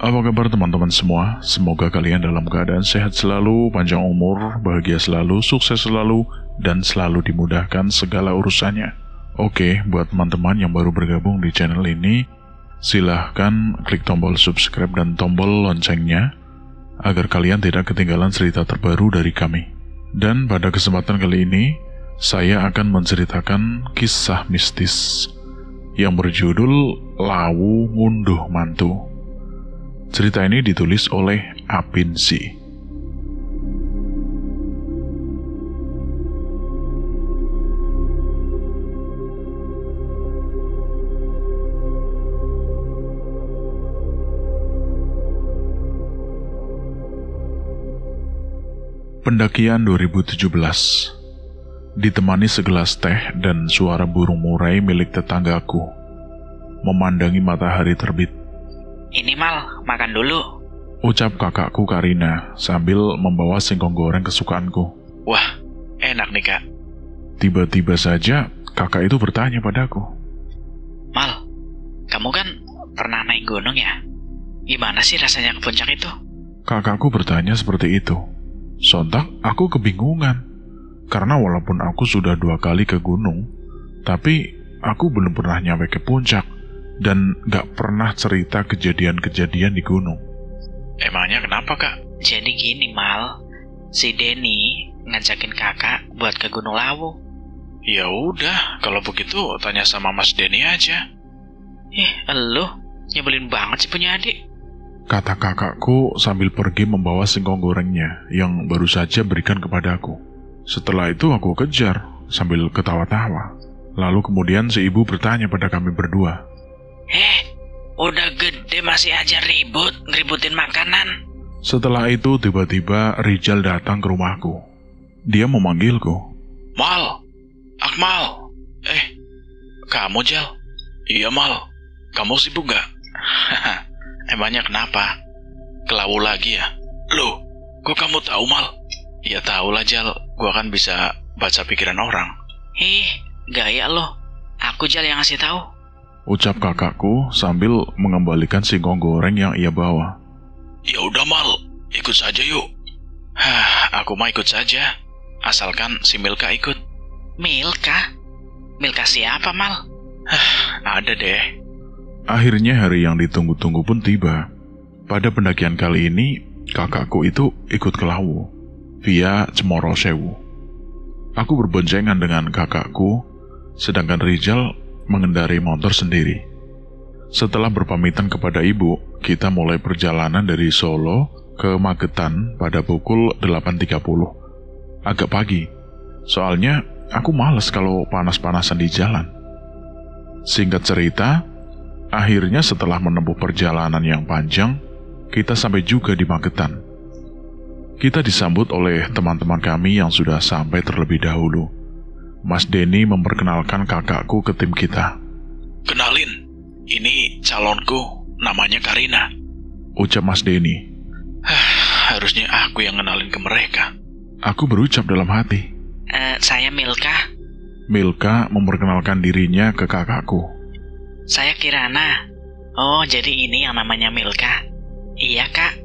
Apa kabar teman-teman semua? Semoga kalian dalam keadaan sehat selalu, panjang umur, bahagia selalu, sukses selalu, dan selalu dimudahkan segala urusannya. Oke, buat teman-teman yang baru bergabung di channel ini, silahkan klik tombol subscribe dan tombol loncengnya, agar kalian tidak ketinggalan cerita terbaru dari kami. Dan pada kesempatan kali ini, saya akan menceritakan kisah mistis yang berjudul Lawu Ngunduh Mantu. Cerita ini ditulis oleh Apinsi. Pendakian 2017 ditemani segelas teh dan suara burung murai milik tetanggaku memandangi matahari terbit. Ini Mal, makan dulu. Ucap kakakku Karina sambil membawa singkong goreng kesukaanku. Wah, enak nih Kak. Tiba-tiba saja kakak itu bertanya padaku. Mal, kamu kan pernah naik gunung ya? Gimana sih rasanya ke puncak itu? Kakakku bertanya seperti itu. Sontak aku kebingungan. Karena walaupun aku sudah 2 kali ke gunung, tapi aku belum pernah nyampe ke puncak. Dan gak pernah cerita kejadian-kejadian di gunung. Emangnya kenapa Kak? Jadi gini Mal, si Denny ngajakin kakak buat ke Gunung Lawu. Ya udah, kalau begitu tanya sama Mas Denny aja. Elu, nyebelin banget sih punya adik. Kata kakakku sambil pergi membawa singkong gorengnya yang baru saja berikan kepadaku. Setelah itu aku kejar sambil ketawa-tawa. Lalu kemudian si ibu bertanya pada kami berdua. Udah gede masih aja ngeributin makanan. Setelah itu tiba-tiba Rijal datang ke rumahku. Dia memanggilku. Mal, Akmal. Kamu Jal? Iya Mal, kamu sibuk gak? Emangnya kenapa? Ke Lawu lagi ya? Loh, kok kamu tahu Mal? Ya tahu lah Jal, gua kan bisa baca pikiran orang. Gaya lo. Aku Jal yang ngasih tahu. Ucap kakakku sambil mengembalikan singkong goreng yang ia bawa. Ya udah Mal, ikut saja yuk. Aku mah ikut saja, asalkan si Milka ikut. Milka? Milka siapa Mal? Ada deh. Akhirnya hari yang ditunggu-tunggu pun tiba. Pada pendakian kali ini, kakakku itu ikut ke Lawu via Cemoro Sewu. Aku berboncengan dengan kakakku, sedangkan Rijal mengendarai motor sendiri. Setelah berpamitan kepada ibu, kita mulai perjalanan dari Solo ke Magetan pada pukul 8.30. Agak pagi, soalnya aku malas kalau panas-panasan di jalan. Singkat cerita, akhirnya setelah menempuh perjalanan yang panjang, kita sampai juga di Magetan. Kita disambut oleh teman-teman kami yang sudah sampai terlebih dahulu. Mas Denny memperkenalkan kakakku ke tim kita. Kenalin, ini calonku, namanya Karina. Ucap Mas Denny. Harusnya aku yang kenalin ke mereka. Aku berucap dalam hati. Saya Milka. Milka memperkenalkan dirinya ke kakakku. Saya Kirana. Oh, jadi ini yang namanya Milka. Iya Kak.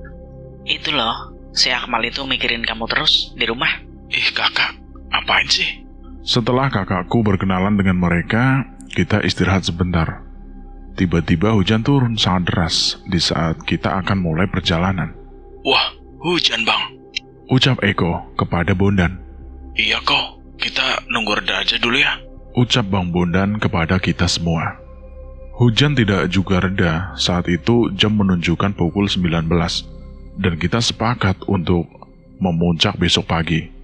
Itu loh, si Akmal itu mikirin kamu terus di rumah. Kakak, apain sih? Setelah kakakku berkenalan dengan mereka, kita istirahat sebentar. Tiba-tiba hujan turun sangat deras di saat kita akan mulai perjalanan. Wah, hujan bang. Ucap Eko kepada Bondan. Iya kok, kita nunggu reda aja dulu ya. Ucap Bang Bondan kepada kita semua. Hujan tidak juga reda saat itu jam menunjukkan pukul 19. Dan kita sepakat untuk memuncak besok pagi.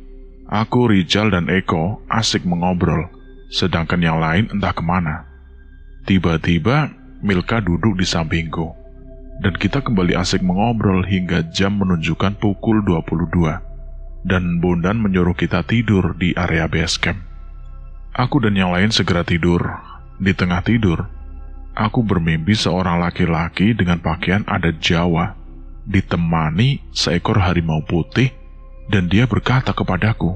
Aku, Rijal, dan Eko asik mengobrol, sedangkan yang lain entah kemana. Tiba-tiba, Milka duduk di sampingku, dan kita kembali asik mengobrol hingga jam menunjukkan pukul 22, dan Bondan menyuruh kita tidur di area base camp. Aku dan yang lain segera tidur. Di tengah tidur, aku bermimpi seorang laki-laki dengan pakaian adat Jawa, ditemani seekor harimau putih, dan dia berkata kepadaku,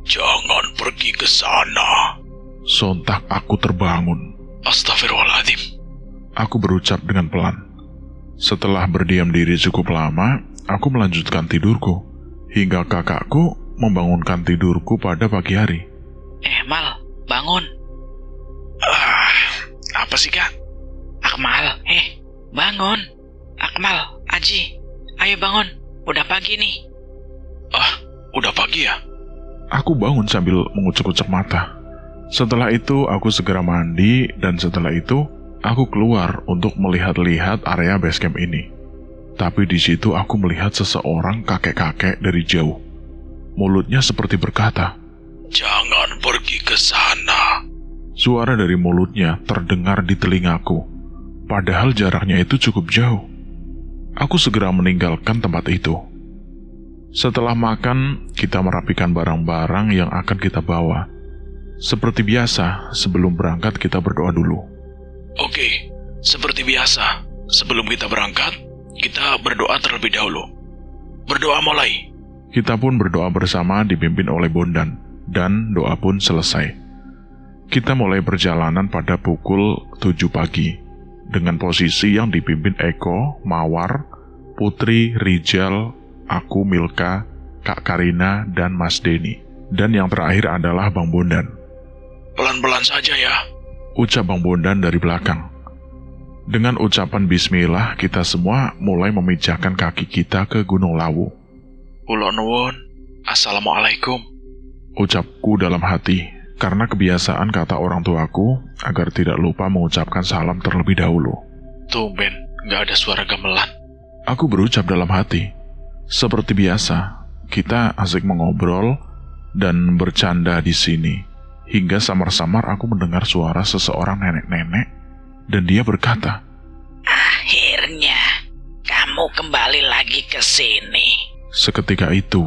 "Jangan pergi ke sana." Sontak aku terbangun. Astagfirullahaladzim. Aku berucap dengan pelan. Setelah berdiam diri cukup lama, aku melanjutkan tidurku, hingga kakakku membangunkan tidurku pada pagi hari. Mal, bangun. Apa sih, Kak? Akmal, bangun. Akmal, Aji, ayo bangun. Udah pagi nih. Udah pagi ya? Aku bangun sambil mengucek-ucek mata. Setelah itu, aku segera mandi, dan setelah itu, aku keluar untuk melihat-lihat area basecamp ini. Tapi di situ aku melihat seseorang kakek-kakek dari jauh. Mulutnya seperti berkata, "Jangan pergi ke sana." Suara dari mulutnya terdengar di telingaku, padahal jaraknya itu cukup jauh. Aku segera meninggalkan tempat itu. Setelah makan, kita merapikan barang-barang yang akan kita bawa. Seperti biasa, sebelum berangkat kita berdoa dulu. Oke, seperti biasa, sebelum kita berangkat, kita berdoa terlebih dahulu. Berdoa mulai. Kita pun berdoa bersama dipimpin oleh Bondan, dan doa pun selesai. Kita mulai perjalanan pada pukul 7 pagi, dengan posisi yang dipimpin Eko, Mawar, Putri, Rijal, aku, Milka, Kak Karina, dan Mas Denny. Dan yang terakhir adalah Bang Bondan. Pelan-pelan saja ya. Ucap Bang Bondan dari belakang. Dengan ucapan bismillah, kita semua mulai memijakkan kaki kita ke Gunung Lawu. Kula nuwun. Assalamualaikum. Ucapku dalam hati, karena kebiasaan kata orang tuaku agar tidak lupa mengucapkan salam terlebih dahulu. Tumben, nggak ada suara gamelan. Aku berucap dalam hati. Seperti biasa, kita asik mengobrol dan bercanda di sini. Hingga samar-samar aku mendengar suara seseorang nenek-nenek, dan dia berkata, Akhirnya, kamu kembali lagi ke sini. Seketika itu,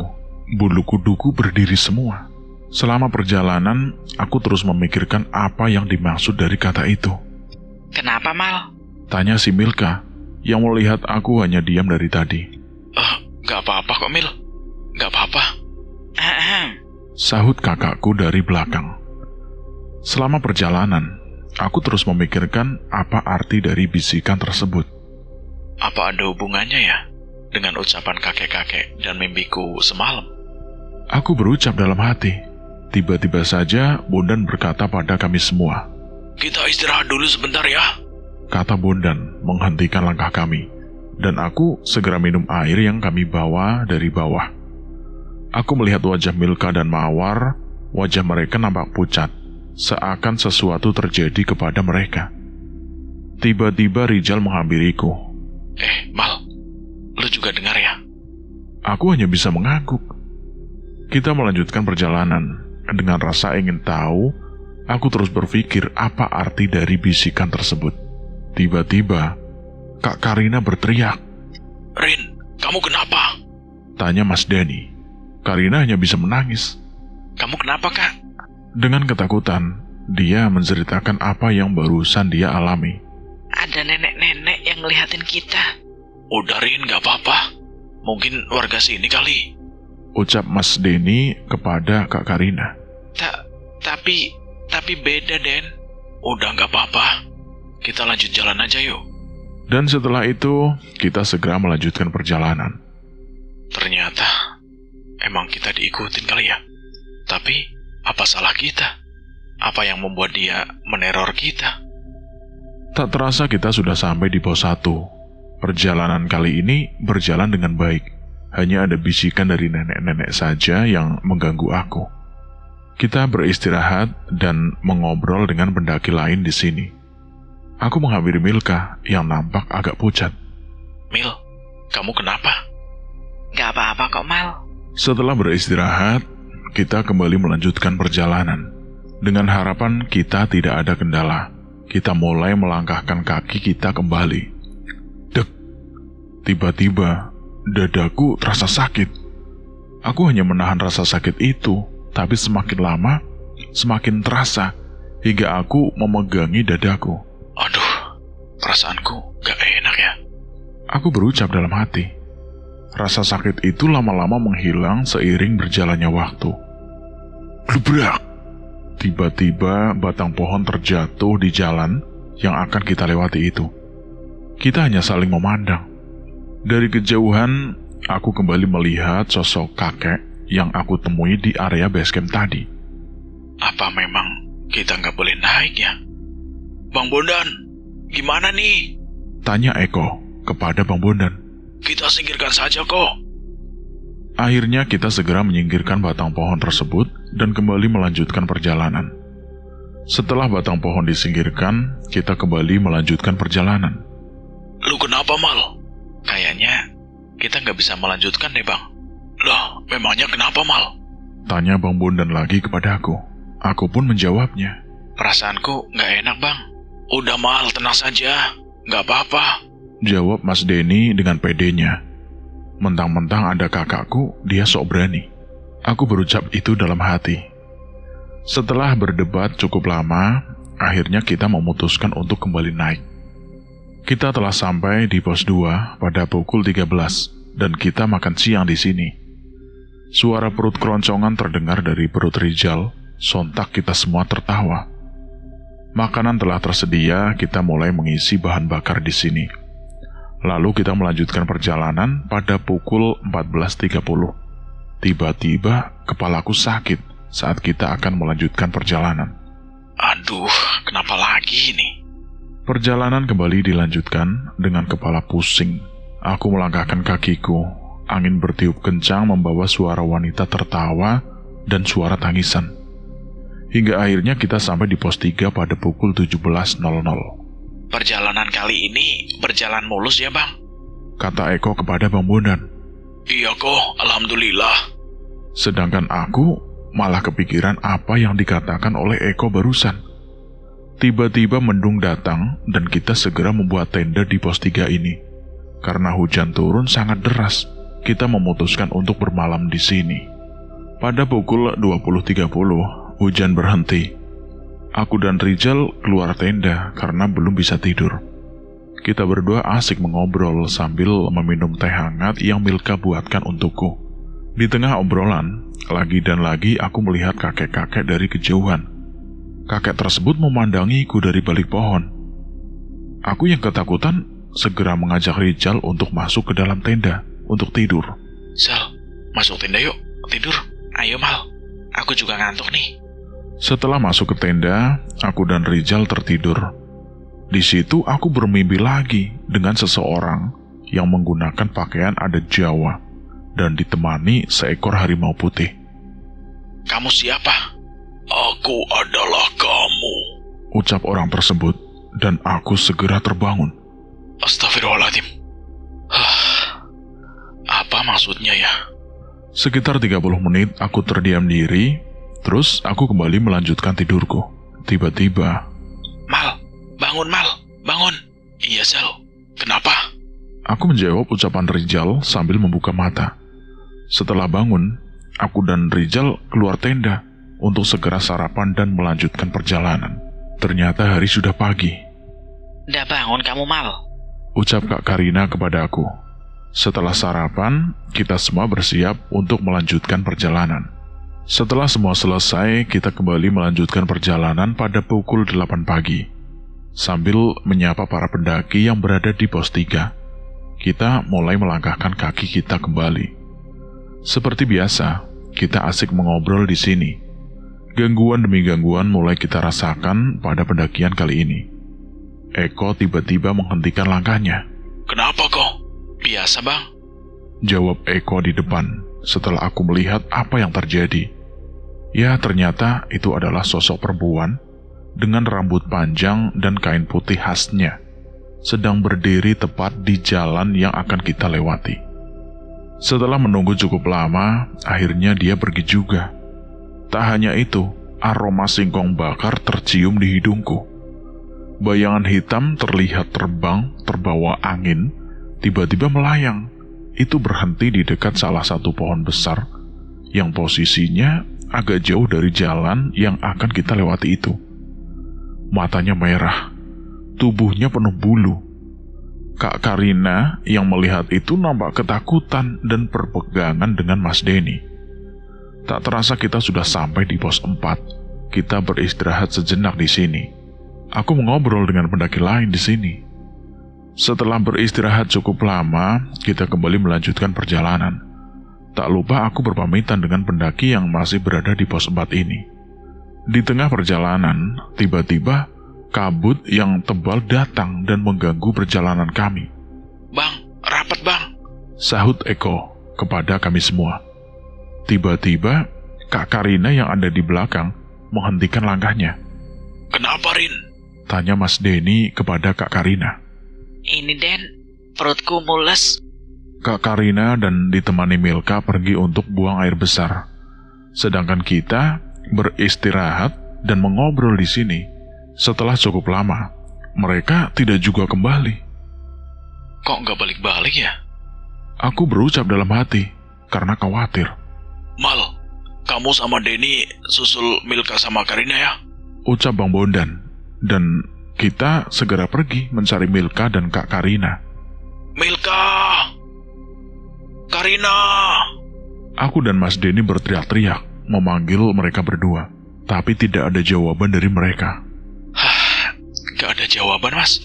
bulu kuduku berdiri semua. Selama perjalanan, aku terus memikirkan apa yang dimaksud dari kata itu. Kenapa, Mal? Tanya si Milka, yang melihat aku hanya diam dari tadi. Nggak apa-apa kok, Mil. Nggak apa-apa. Sahut kakakku dari belakang. Selama perjalanan, aku terus memikirkan apa arti dari bisikan tersebut. Apa ada hubungannya ya dengan ucapan kakek-kakek dan mimpiku semalam? Aku berucap dalam hati. Tiba-tiba saja Bondan berkata pada kami semua, Kita istirahat dulu sebentar ya. kata Bondan menghentikan langkah kami, dan aku segera minum air yang kami bawa dari bawah. Aku melihat wajah Milka dan Mawar, wajah mereka nampak pucat, seakan sesuatu terjadi kepada mereka. Tiba-tiba Rijal menghampiriku. Mal, lu juga dengar ya? Aku hanya bisa mengangguk. Kita melanjutkan perjalanan. Dengan rasa ingin tahu, aku terus berpikir apa arti dari bisikan tersebut. Tiba-tiba, Kak Karina berteriak. Rin, kamu kenapa? Tanya Mas Denny. Karina hanya bisa menangis. Kamu kenapa, Kak? Dengan ketakutan, dia menceritakan apa yang barusan dia alami. Ada nenek-nenek yang ngeliatin kita. Udah, Rin, nggak apa-apa. Mungkin warga sini kali. Ucap Mas Denny kepada Kak Karina. Tapi beda, Den. Udah, nggak apa-apa. Kita lanjut jalan aja yuk. Dan setelah itu, kita segera melanjutkan perjalanan. Ternyata, emang kita diikutin kali ya. Tapi, apa salah kita? Apa yang membuat dia meneror kita? Tak terasa kita sudah sampai di pos 1. Perjalanan kali ini berjalan dengan baik. Hanya ada bisikan dari nenek-nenek saja yang mengganggu aku. Kita beristirahat dan mengobrol dengan pendaki lain di sini. Aku menghampiri Milka yang nampak agak pucat. Mil, kamu kenapa? Gak apa-apa kok, Mal. Setelah beristirahat, kita kembali melanjutkan perjalanan. Dengan harapan kita tidak ada kendala, kita mulai melangkahkan kaki kita kembali. Dek, tiba-tiba dadaku terasa sakit. Aku hanya menahan rasa sakit itu, tapi semakin lama, semakin terasa, hingga aku memegangi dadaku. Aduh, perasaanku gak enak ya. Aku berucap dalam hati. Rasa sakit itu lama-lama menghilang seiring berjalannya waktu. Blubrak! Tiba-tiba batang pohon terjatuh di jalan yang akan kita lewati itu. Kita hanya saling memandang. Dari kejauhan, aku kembali melihat sosok kakek yang aku temui di area basecamp tadi. Apa memang kita nggak boleh naik ya? Bang Bondan, gimana nih? Tanya Eko kepada Bang Bondan. Kita singkirkan saja kok. Akhirnya kita segera menyingkirkan batang pohon tersebut dan kembali melanjutkan perjalanan. Setelah batang pohon disingkirkan, kita kembali melanjutkan perjalanan. Lu kenapa, Mal? Kayaknya kita nggak bisa melanjutkan deh, Bang. Loh, memangnya kenapa, Mal? Tanya Bang Bondan lagi kepada aku. Aku pun menjawabnya. Perasaanku nggak enak, Bang. Udah, Mal, tenang saja. Nggak apa-apa. Jawab Mas Denny dengan pedenya. Mentang-mentang ada kakakku, dia sok berani. Aku berucap itu dalam hati. Setelah berdebat cukup lama, akhirnya kita memutuskan untuk kembali naik. Kita telah sampai di pos 2 pada pukul 13 dan kita makan siang di sini. Suara perut keroncongan terdengar dari perut Rizal, sontak kita semua tertawa. Makanan telah tersedia, kita mulai mengisi bahan bakar di sini. Lalu kita melanjutkan perjalanan pada pukul 14.30. Tiba-tiba kepalaku sakit saat kita akan melanjutkan perjalanan. Aduh, kenapa lagi ini? Perjalanan kembali dilanjutkan dengan kepala pusing. Aku melangkahkan kakiku. Angin bertiup kencang membawa suara wanita tertawa dan suara tangisan. Hingga akhirnya kita sampai di pos 3 pada pukul 17.00. Perjalanan kali ini berjalan mulus ya, Bang? Kata Eko kepada Bang Bondan. Iya kok, alhamdulillah. Sedangkan aku malah kepikiran apa yang dikatakan oleh Eko barusan. Tiba-tiba mendung datang dan kita segera membuat tenda di pos 3 ini. Karena hujan turun sangat deras, kita memutuskan untuk bermalam di sini. Pada pukul 20.30, hujan berhenti. Aku dan Rizal keluar tenda karena belum bisa tidur. Kita berdua asik mengobrol sambil meminum teh hangat yang Milka buatkan untukku. Di tengah obrolan, lagi dan lagi aku melihat kakek-kakek dari kejauhan. Kakek tersebut memandangiku dari balik pohon. Aku yang ketakutan segera mengajak Rizal untuk masuk ke dalam tenda untuk tidur. Sal, masuk tenda yuk, tidur. Ayo, Mal, aku juga ngantuk nih. Setelah masuk ke tenda, aku dan Rizal tertidur. Di situ aku bermimpi lagi dengan seseorang yang menggunakan pakaian adat Jawa dan ditemani seekor harimau putih. Kamu siapa? Aku adalah kamu, ucap orang tersebut, dan aku segera terbangun. Astagfirullahaladzim. Apa maksudnya ya? Sekitar 30 menit aku terdiam diri. Terus aku kembali melanjutkan tidurku. Tiba-tiba, Mal, bangun Mal, bangun. Iya Sal, kenapa? Aku menjawab ucapan Rizal sambil membuka mata. Setelah bangun, aku dan Rizal keluar tenda untuk segera sarapan dan melanjutkan perjalanan. Ternyata hari sudah pagi. Udah bangun kamu, Mal? Ucap Kak Karina kepada aku. Setelah sarapan, kita semua bersiap untuk melanjutkan perjalanan. Setelah semua selesai, kita kembali melanjutkan perjalanan pada pukul 8 pagi. Sambil menyapa para pendaki yang berada di pos 3, kita mulai melangkahkan kaki kita kembali. Seperti biasa, kita asik mengobrol di sini. Gangguan demi gangguan mulai kita rasakan pada pendakian kali ini. Eko tiba-tiba menghentikan langkahnya. Kenapa kok? Biasa, Bang. Jawab Eko di depan setelah aku melihat apa yang terjadi. Ya, ternyata itu adalah sosok perempuan dengan rambut panjang dan kain putih khasnya, sedang berdiri tepat di jalan yang akan kita lewati. Setelah menunggu cukup lama, akhirnya dia pergi juga. Tak hanya itu, aroma singkong bakar tercium di hidungku. Bayangan hitam terlihat terbang, terbawa angin, tiba-tiba melayang. Itu berhenti di dekat salah satu pohon besar, yang posisinya agak jauh dari jalan yang akan kita lewati itu. Matanya merah, tubuhnya penuh bulu. Kak Karina yang melihat itu nampak ketakutan dan berpegangan dengan Mas Denny. Tak terasa kita sudah sampai di pos 4. Kita beristirahat sejenak di sini. Aku mengobrol dengan pendaki lain di sini. Setelah beristirahat cukup lama, kita kembali melanjutkan perjalanan. Tak lupa aku berpamitan dengan pendaki yang masih berada di pos 4 ini. Di tengah perjalanan, tiba-tiba kabut yang tebal datang dan mengganggu perjalanan kami. Bang, rapat bang. Sahut Eko kepada kami semua. Tiba-tiba, Kak Karina yang ada di belakang menghentikan langkahnya. Kenapa, Rin? Tanya Mas Denny kepada Kak Karina. Ini Den, perutku mules. Kak Karina dan ditemani Milka pergi untuk buang air besar. Sedangkan kita beristirahat dan mengobrol di sini. Setelah cukup lama, mereka tidak juga kembali. Kok nggak balik-balik ya? Aku berucap dalam hati karena khawatir. Mal, kamu sama Denny susul Milka sama Karina ya? Ucap Bang Bondan. Dan kita segera pergi mencari Milka dan Kak Karina. Milka! Karina! Aku dan Mas Denny berteriak-teriak memanggil mereka berdua, tapi tidak ada jawaban dari mereka. Hah, gak ada jawaban, Mas.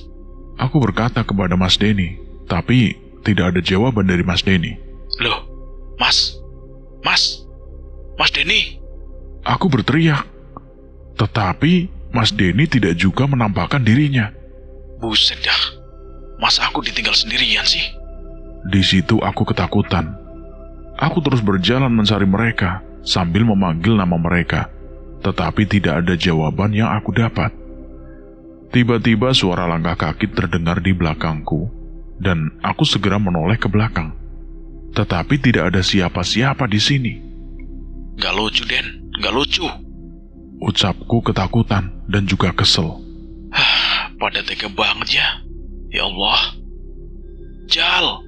Aku berkata kepada Mas Denny, tapi tidak ada jawaban dari Mas Denny. Loh, Mas Denny. Aku berteriak, tetapi Mas Denny tidak juga menampakkan dirinya. Buset dah, masa aku ditinggal sendirian sih? Di situ aku ketakutan. Aku terus berjalan mencari mereka sambil memanggil nama mereka, tetapi tidak ada jawaban yang aku dapat. Tiba-tiba suara langkah kaki terdengar di belakangku, dan aku segera menoleh ke belakang. Tetapi tidak ada siapa-siapa di sini. Gak lucu, Den. Gak lucu. Ucapku ketakutan dan juga kesel. Pada tega banget ya. Ya Allah. Jal,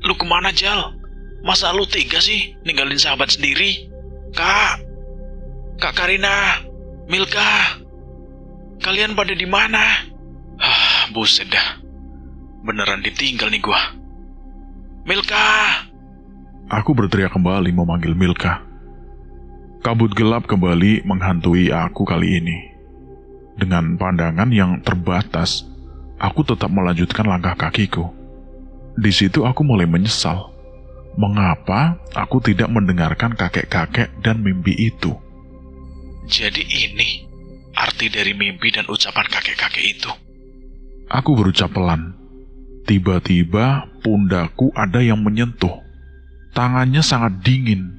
lu kemana, Jal? Masa lu tega sih ninggalin sahabat sendiri? Kak Karina, Milka, kalian pada di mana? Buset dah. Beneran ditinggal nih gua. Milka! Aku berteriak kembali memanggil Milka. Kabut gelap kembali menghantui aku kali ini. Dengan pandangan yang terbatas, aku tetap melanjutkan langkah kakiku. Di situ aku mulai menyesal. Mengapa aku tidak mendengarkan kakek-kakek dan mimpi itu? Jadi ini arti dari mimpi dan ucapan kakek-kakek itu. Aku berucap pelan. Tiba-tiba pundakku ada yang menyentuh. Tangannya sangat dingin.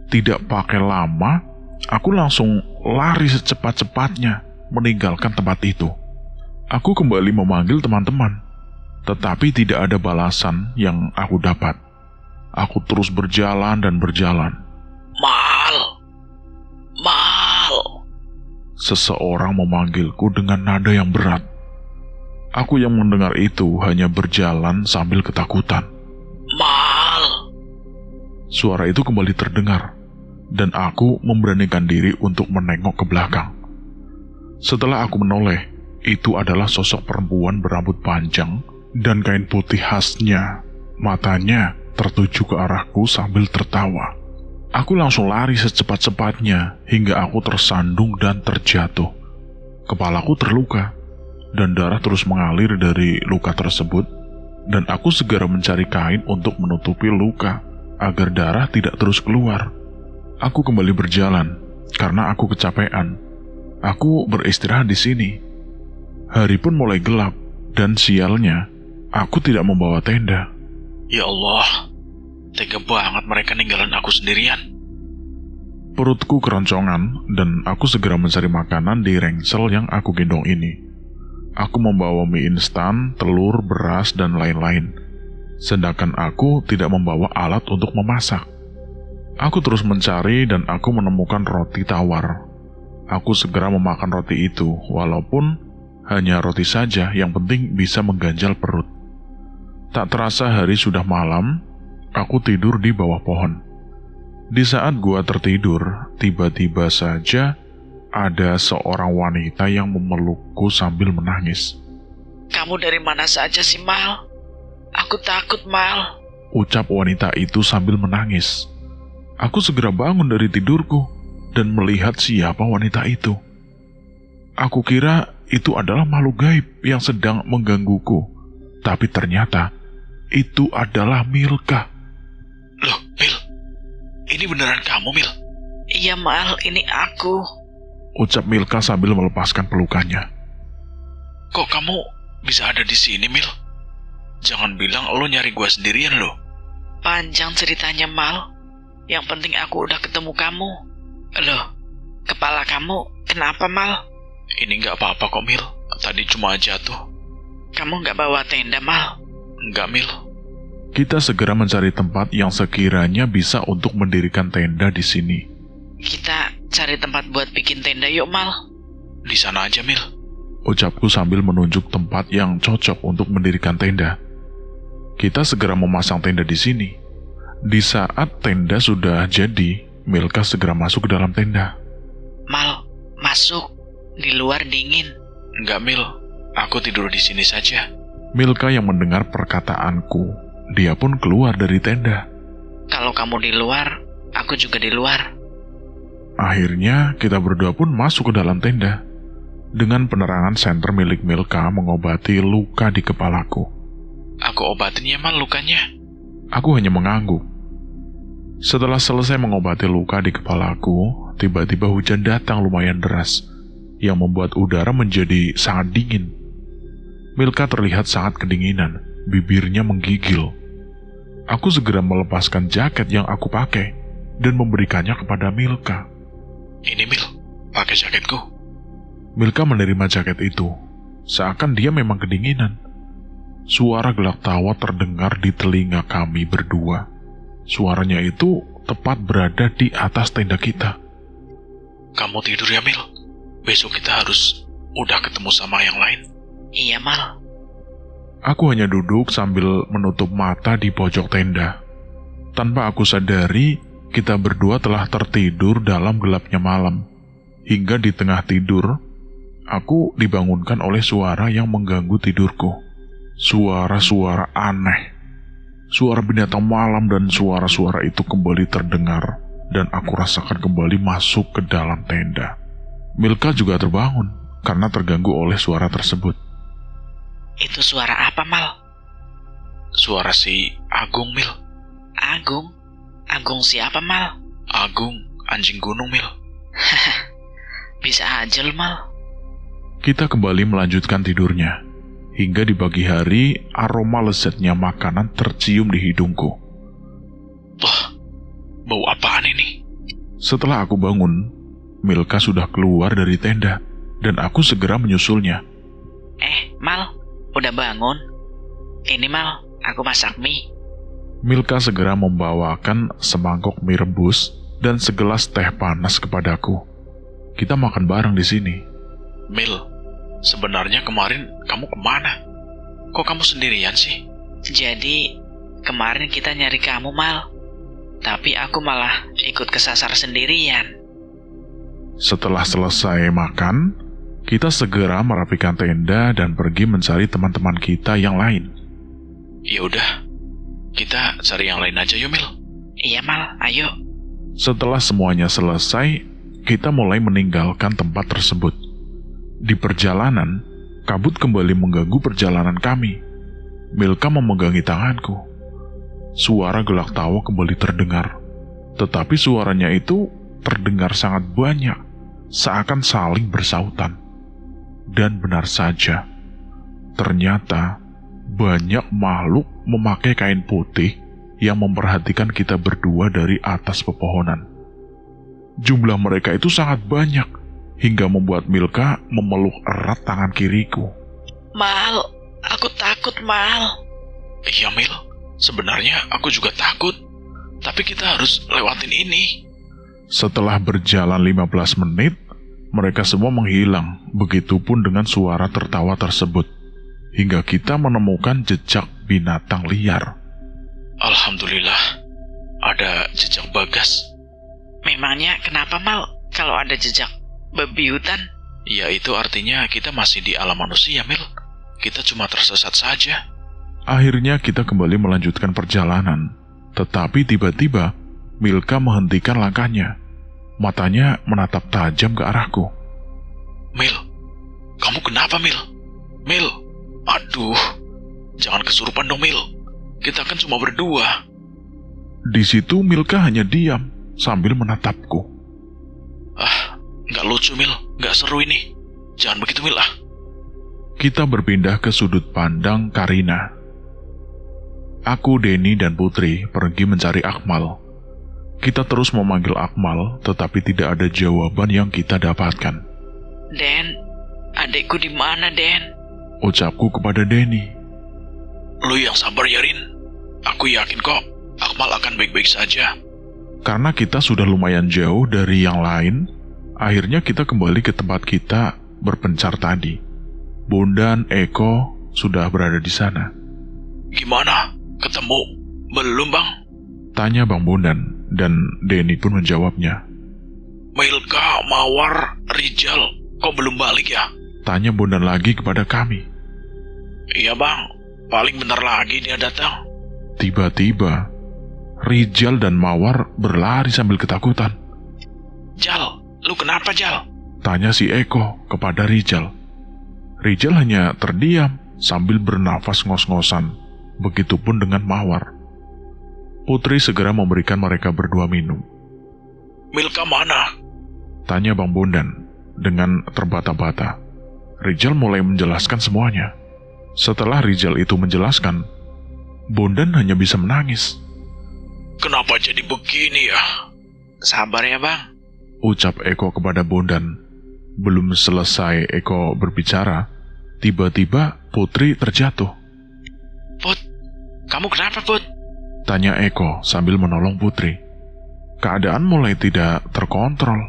Tidak pakai lama, aku langsung lari secepat-cepatnya meninggalkan tempat itu. Aku kembali memanggil teman-teman, tetapi tidak ada balasan yang aku dapat. Aku terus berjalan dan berjalan. Mal! Seseorang memanggilku dengan nada yang berat. Aku yang mendengar itu hanya berjalan sambil ketakutan. Mal! Suara itu kembali terdengar, dan aku memberanikan diri untuk menengok ke belakang. Setelah aku menoleh, itu adalah sosok perempuan berambut panjang dan kain putih khasnya. Matanya tertuju ke arahku sambil tertawa. Aku langsung lari secepat-cepatnya hingga aku tersandung dan terjatuh. Kepalaku terluka, dan darah terus mengalir dari luka tersebut, dan aku segera mencari kain untuk menutupi luka agar darah tidak terus keluar. Aku kembali berjalan karena aku kecapean. Aku beristirahat di sini. Hari pun mulai gelap, dan sialnya, aku tidak membawa tenda. Ya Allah, tega banget mereka ninggalin aku sendirian. Perutku keroncongan, dan aku segera mencari makanan di rangsel yang aku gendong ini. Aku membawa mie instan, telur, beras, dan lain-lain. Sedangkan aku tidak membawa alat untuk memasak. Aku terus mencari dan aku menemukan roti tawar. Aku segera memakan roti itu, walaupun hanya roti saja, yang penting bisa mengganjal perut. Tak terasa hari sudah malam, aku tidur di bawah pohon. Di saat gua tertidur, tiba-tiba saja ada seorang wanita yang memelukku sambil menangis. Kamu dari mana saja sih, Mal? Aku takut, Mal. Ucap wanita itu sambil menangis. Aku segera bangun dari tidurku dan melihat siapa wanita itu. Aku kira itu adalah makhluk gaib yang sedang menggangguku. Tapi ternyata itu adalah Milka. Loh, Mil, ini beneran kamu, Mil? Iya, Mal, ini aku. Ucap Milka sambil melepaskan pelukannya. Kok kamu bisa ada di sini, Mil? Jangan bilang lo nyari gua sendirian lo. Panjang ceritanya, Mal. Yang penting aku udah ketemu kamu. Loh, kepala kamu kenapa, Mal? Ini nggak apa-apa kok, Mil. Tadi cuma jatuh. Kamu nggak bawa tenda, Mal? Nggak, Mil. Kita segera mencari tempat yang sekiranya bisa untuk mendirikan tenda di sini. Kita cari tempat buat bikin tenda yuk, Mal. Di sana aja, Mil. Ucapku sambil menunjuk tempat yang cocok untuk mendirikan tenda. Kita segera memasang tenda di sini. Di saat tenda sudah jadi, Milka segera masuk ke dalam tenda. Mal, masuk. Di luar dingin. Nggak, Mil. Aku tidur di sini saja. Milka yang mendengar perkataanku, dia pun keluar dari tenda. Kalau kamu di luar, aku juga di luar. Akhirnya, kita berdua pun masuk ke dalam tenda. Dengan penerangan senter milik Milka mengobati luka di kepalaku. Aku obatin ya, Mal, lukanya. Aku hanya mengangguk. Setelah selesai mengobati luka di kepalaku, tiba-tiba hujan datang lumayan deras, yang membuat udara menjadi sangat dingin. Milka terlihat sangat kedinginan, bibirnya menggigil. Aku segera melepaskan jaket yang aku pakai dan memberikannya kepada Milka. Ini, Mil, pakai jaketku. Milka menerima jaket itu, seakan dia memang kedinginan. Suara gelak tawa terdengar di telinga kami berdua. Suaranya itu tepat berada di atas tenda kita. Kamu tidur ya, Mil. Besok kita harus udah ketemu sama yang lain. Iya, Mal. Aku hanya duduk sambil menutup mata di pojok tenda. Tanpa aku sadari, kita berdua telah tertidur dalam gelapnya malam. Hingga di tengah tidur, aku dibangunkan oleh suara yang mengganggu tidurku. Suara-suara aneh. Suara binatang malam dan suara-suara itu kembali terdengar, dan aku rasakan kembali masuk ke dalam tenda. Milka juga terbangun karena terganggu oleh suara tersebut. Itu suara apa, Mal? Suara si Agung, Mil. Agung? Agung siapa, Mal? Agung, anjing gunung, Mil. Bisa aja, Mal. Kita kembali melanjutkan tidurnya. Hingga di pagi hari, aroma lezatnya makanan tercium di hidungku. Wah, bau apaan ini? Setelah aku bangun, Milka sudah keluar dari tenda, dan aku segera menyusulnya. Mal, udah bangun? Ini, Mal, aku masak mie. Milka segera membawakan semangkok mie rebus dan segelas teh panas kepadaku. Kita makan bareng di sini. Mil, sebenarnya kemarin kamu kemana? Kok kamu sendirian sih? Jadi, kemarin kita nyari kamu, Mal. Tapi aku malah ikut kesasar sendirian. Setelah selesai makan, kita segera merapikan tenda dan pergi mencari teman-teman kita yang lain. Ya udah, kita cari yang lain aja yuk, Mil. Iya, Mal, ayo. Setelah semuanya selesai, kita mulai meninggalkan tempat tersebut. Di perjalanan, kabut kembali mengganggu perjalanan kami. Milka memegangi tanganku. Suara gelak tawa kembali terdengar, tetapi suaranya itu terdengar sangat banyak, seakan saling bersautan. Dan benar saja, ternyata banyak makhluk memakai kain putih yang memperhatikan kita berdua dari atas pepohonan. Jumlah mereka itu sangat banyak, hingga membuat Milka memeluk erat tangan kiriku. Mal, aku takut, Mal. Iya, Mil, sebenarnya aku juga takut, tapi kita harus lewatin ini. Setelah berjalan 15 menit, mereka semua menghilang, begitupun dengan suara tertawa tersebut, hingga kita menemukan jejak binatang liar. Alhamdulillah, ada jejak Bagas. Memangnya kenapa, Mal, kalau ada jejak babi hutan? Ya itu artinya kita masih di alam manusia, Mil. Kita cuma tersesat saja. Akhirnya kita kembali melanjutkan perjalanan, tetapi tiba-tiba Milka menghentikan langkahnya. Matanya menatap tajam ke arahku. Mil, kamu kenapa, Mil? Mil, aduh, Jangan kesurupan dong, Mil. Kita kan cuma berdua. Di situ Milka hanya diam sambil menatapku. Nggak lucu, Mil. Nggak seru ini. Jangan begitu, Mil. Kita berpindah ke sudut pandang Karina. Aku, Denny, dan Putri pergi mencari Akmal. Kita terus memanggil Akmal, tetapi tidak ada jawaban yang kita dapatkan. Den, adikku di mana, Den? Ucapku kepada Denny. Lu yang sabar ya, Rin. Aku yakin kok Akmal akan baik-baik saja. Karena kita sudah lumayan jauh dari yang lain, akhirnya kita kembali ke tempat kita berpencar tadi. Bondan, Eko sudah berada di sana. Gimana? Ketemu? Belum, Bang? Tanya Bang Bondan, dan Denny pun menjawabnya. Milka, Mawar, Rijal, kok belum balik ya? Tanya Bondan lagi kepada kami. Iya, Bang. Paling bentar lagi dia datang. Tiba-tiba, Rijal dan Mawar berlari sambil ketakutan. Jal, lu kenapa, Jal? Tanya si Eko kepada Rijal. Rijal hanya terdiam sambil bernafas ngos-ngosan. Begitupun dengan Mawar. Putri segera memberikan mereka berdua minum. Milka mana? Tanya Bang Bondan dengan terbata-bata. Rijal mulai menjelaskan semuanya. Setelah Rijal itu menjelaskan, Bondan hanya bisa menangis. Kenapa jadi begini ya? Sabar ya, Bang. Ucap Eko kepada Bondan. Belum selesai Eko berbicara, tiba-tiba Putri terjatuh. Put, kamu kenapa, Put? Tanya Eko sambil menolong Putri. Keadaan mulai tidak terkontrol.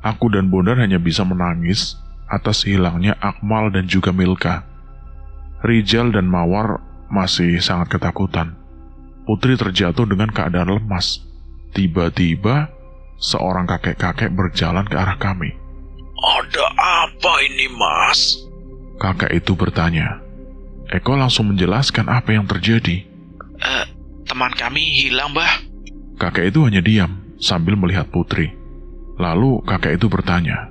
Aku dan Bondan hanya bisa menangis atas hilangnya Akmal dan juga Milka. Rijal dan Mawar masih sangat ketakutan. Putri terjatuh dengan keadaan lemas. Tiba-tiba, seorang kakek-kakek berjalan ke arah kami. Ada apa ini, Mas? Kakek itu bertanya. Eko langsung menjelaskan apa yang terjadi. Teman kami hilang, Bah. Kakek itu hanya diam sambil melihat Putri. Lalu kakek itu bertanya.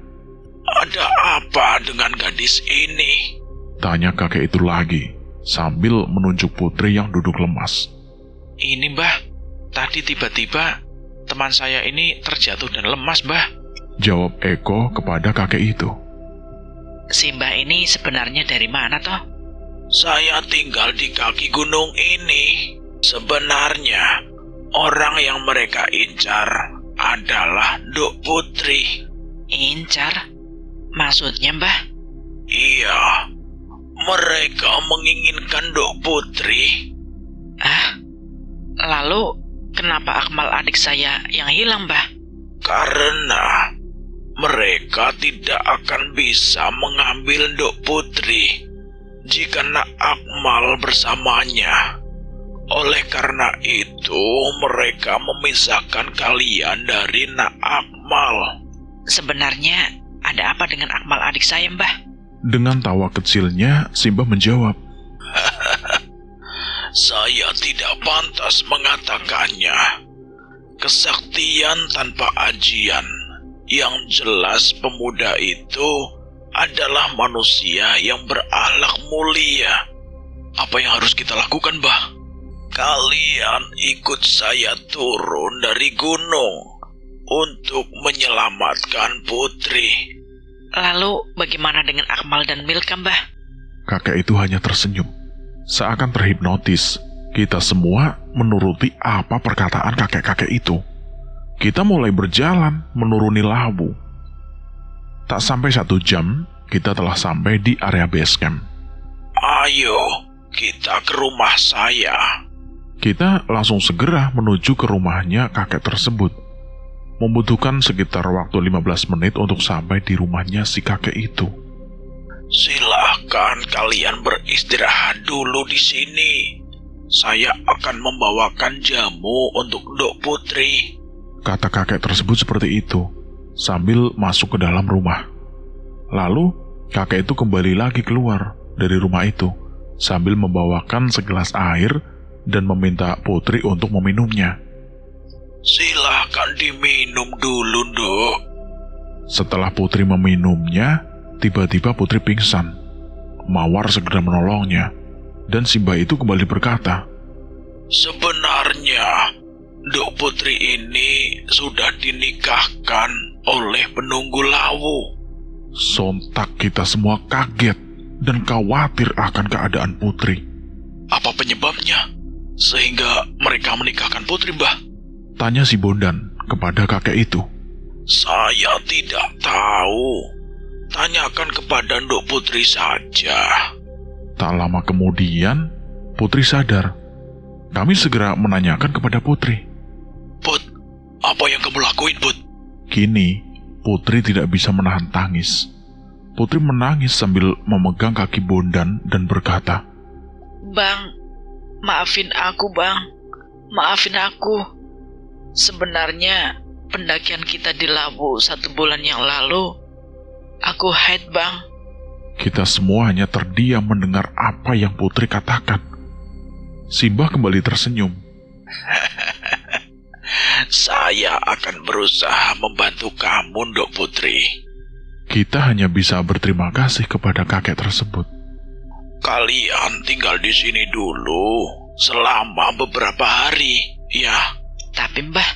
Ada apa dengan gadis ini? Tanya kakek itu lagi sambil menunjuk Putri yang duduk lemas. Ini, Bah. Tadi tiba-tiba teman saya ini terjatuh dan lemas, Bah. Jawab Eko kepada kakek itu. Si Mbah ini sebenarnya dari mana, toh? Saya tinggal di kaki gunung ini. Sebenarnya, orang yang mereka incar adalah Nduk Putri. Incar? Maksudnya, Mbah? Iya, mereka menginginkan Nduk Putri. Lalu, kenapa Akmal adik saya yang hilang, Mbah? Karena mereka tidak akan bisa mengambil Nduk Putri jika Nak Akmal bersamanya. Oleh karena itu, mereka memisahkan kalian dari Nak Akmal. Sebenarnya, ada apa dengan Akmal adik saya, Mbah? Dengan tawa kecilnya, Simbah menjawab. Saya tidak pantas mengatakannya. Kesaktian tanpa ajian. Yang jelas pemuda itu adalah manusia yang berakhlak mulia. Apa yang harus kita lakukan, Bah? Kalian ikut saya turun dari gunung untuk menyelamatkan Putri. Lalu, bagaimana dengan Akmal dan Milka, Mbah? Kakek itu hanya tersenyum. Seakan terhipnotis, kita semua menuruti apa perkataan kakek-kakek itu. Kita mulai berjalan menuruni labu. Tak sampai 1 jam, kita telah sampai di area base camp. Ayo, kita ke rumah saya. Kita langsung segera menuju ke rumahnya kakek tersebut. Membutuhkan sekitar waktu 15 menit untuk sampai di rumahnya si kakek itu. Silahkan kalian beristirahat dulu di sini. Saya akan membawakan jamu untuk Nduk Putri. Kata kakek tersebut seperti itu, sambil masuk ke dalam rumah. Lalu, kakek itu kembali lagi keluar dari rumah itu, sambil membawakan segelas air dan meminta Putri untuk meminumnya. Silahkan diminum dulu, Nduk. Setelah Putri meminumnya, tiba-tiba Putri pingsan. Mawar segera menolongnya. Dan si mbah itu kembali berkata, Sebenarnya, Nduk Putri ini sudah dinikahkan oleh penunggu Lawu. Sontak kita semua kaget dan khawatir akan keadaan Putri. Apa penyebabnya? Sehingga mereka menikahkan Putri, Mbah? Tanya si Bondan kepada kakek itu. Saya tidak tahu. Tanyakan kepada Nduk Putri saja. Tak lama kemudian, Putri sadar. Kami segera menanyakan kepada Putri. Put, apa yang kamu lakuin, Put? Kini, Putri tidak bisa menahan tangis. Putri menangis sambil memegang kaki Bondan dan berkata, Bang, maafin aku, Bang. Maafin aku. Sebenarnya, pendakian kita di Lawu 1 bulan yang lalu, aku haid, Bang. Kita semua hanya terdiam mendengar apa yang Putri katakan. Simbah kembali tersenyum. Saya akan berusaha membantu kamu, Nduk Putri. Kita hanya bisa berterima kasih kepada kakek tersebut. Kalian tinggal di sini dulu selama beberapa hari, ya. Tapi Mbah,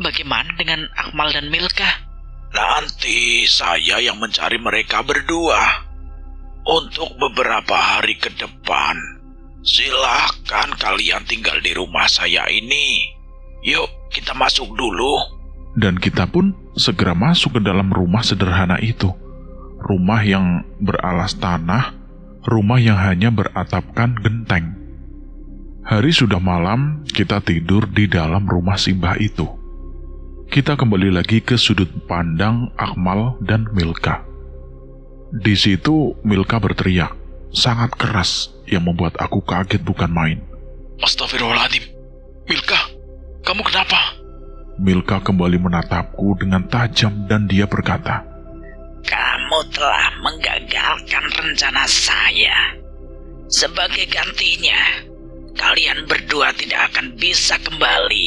bagaimana dengan Akmal dan Milka? Nanti saya yang mencari mereka berdua. Untuk beberapa hari ke depan, silahkan kalian tinggal di rumah saya ini. Yuk, kita masuk dulu. Dan kita pun segera masuk ke dalam rumah sederhana itu. Rumah yang beralas tanah, rumah yang hanya beratapkan genteng. Hari sudah malam, kita tidur di dalam rumah Simbah itu. Kita kembali lagi ke sudut pandang Akmal dan Milka. Di situ Milka berteriak, sangat keras, yang membuat aku kaget bukan main. Astagfirullahaladzim. Milka, kamu kenapa? Milka kembali menatapku dengan tajam dan dia berkata, Kamu telah menggagalkan rencana saya. Sebagai gantinya, kalian berdua tidak akan bisa kembali.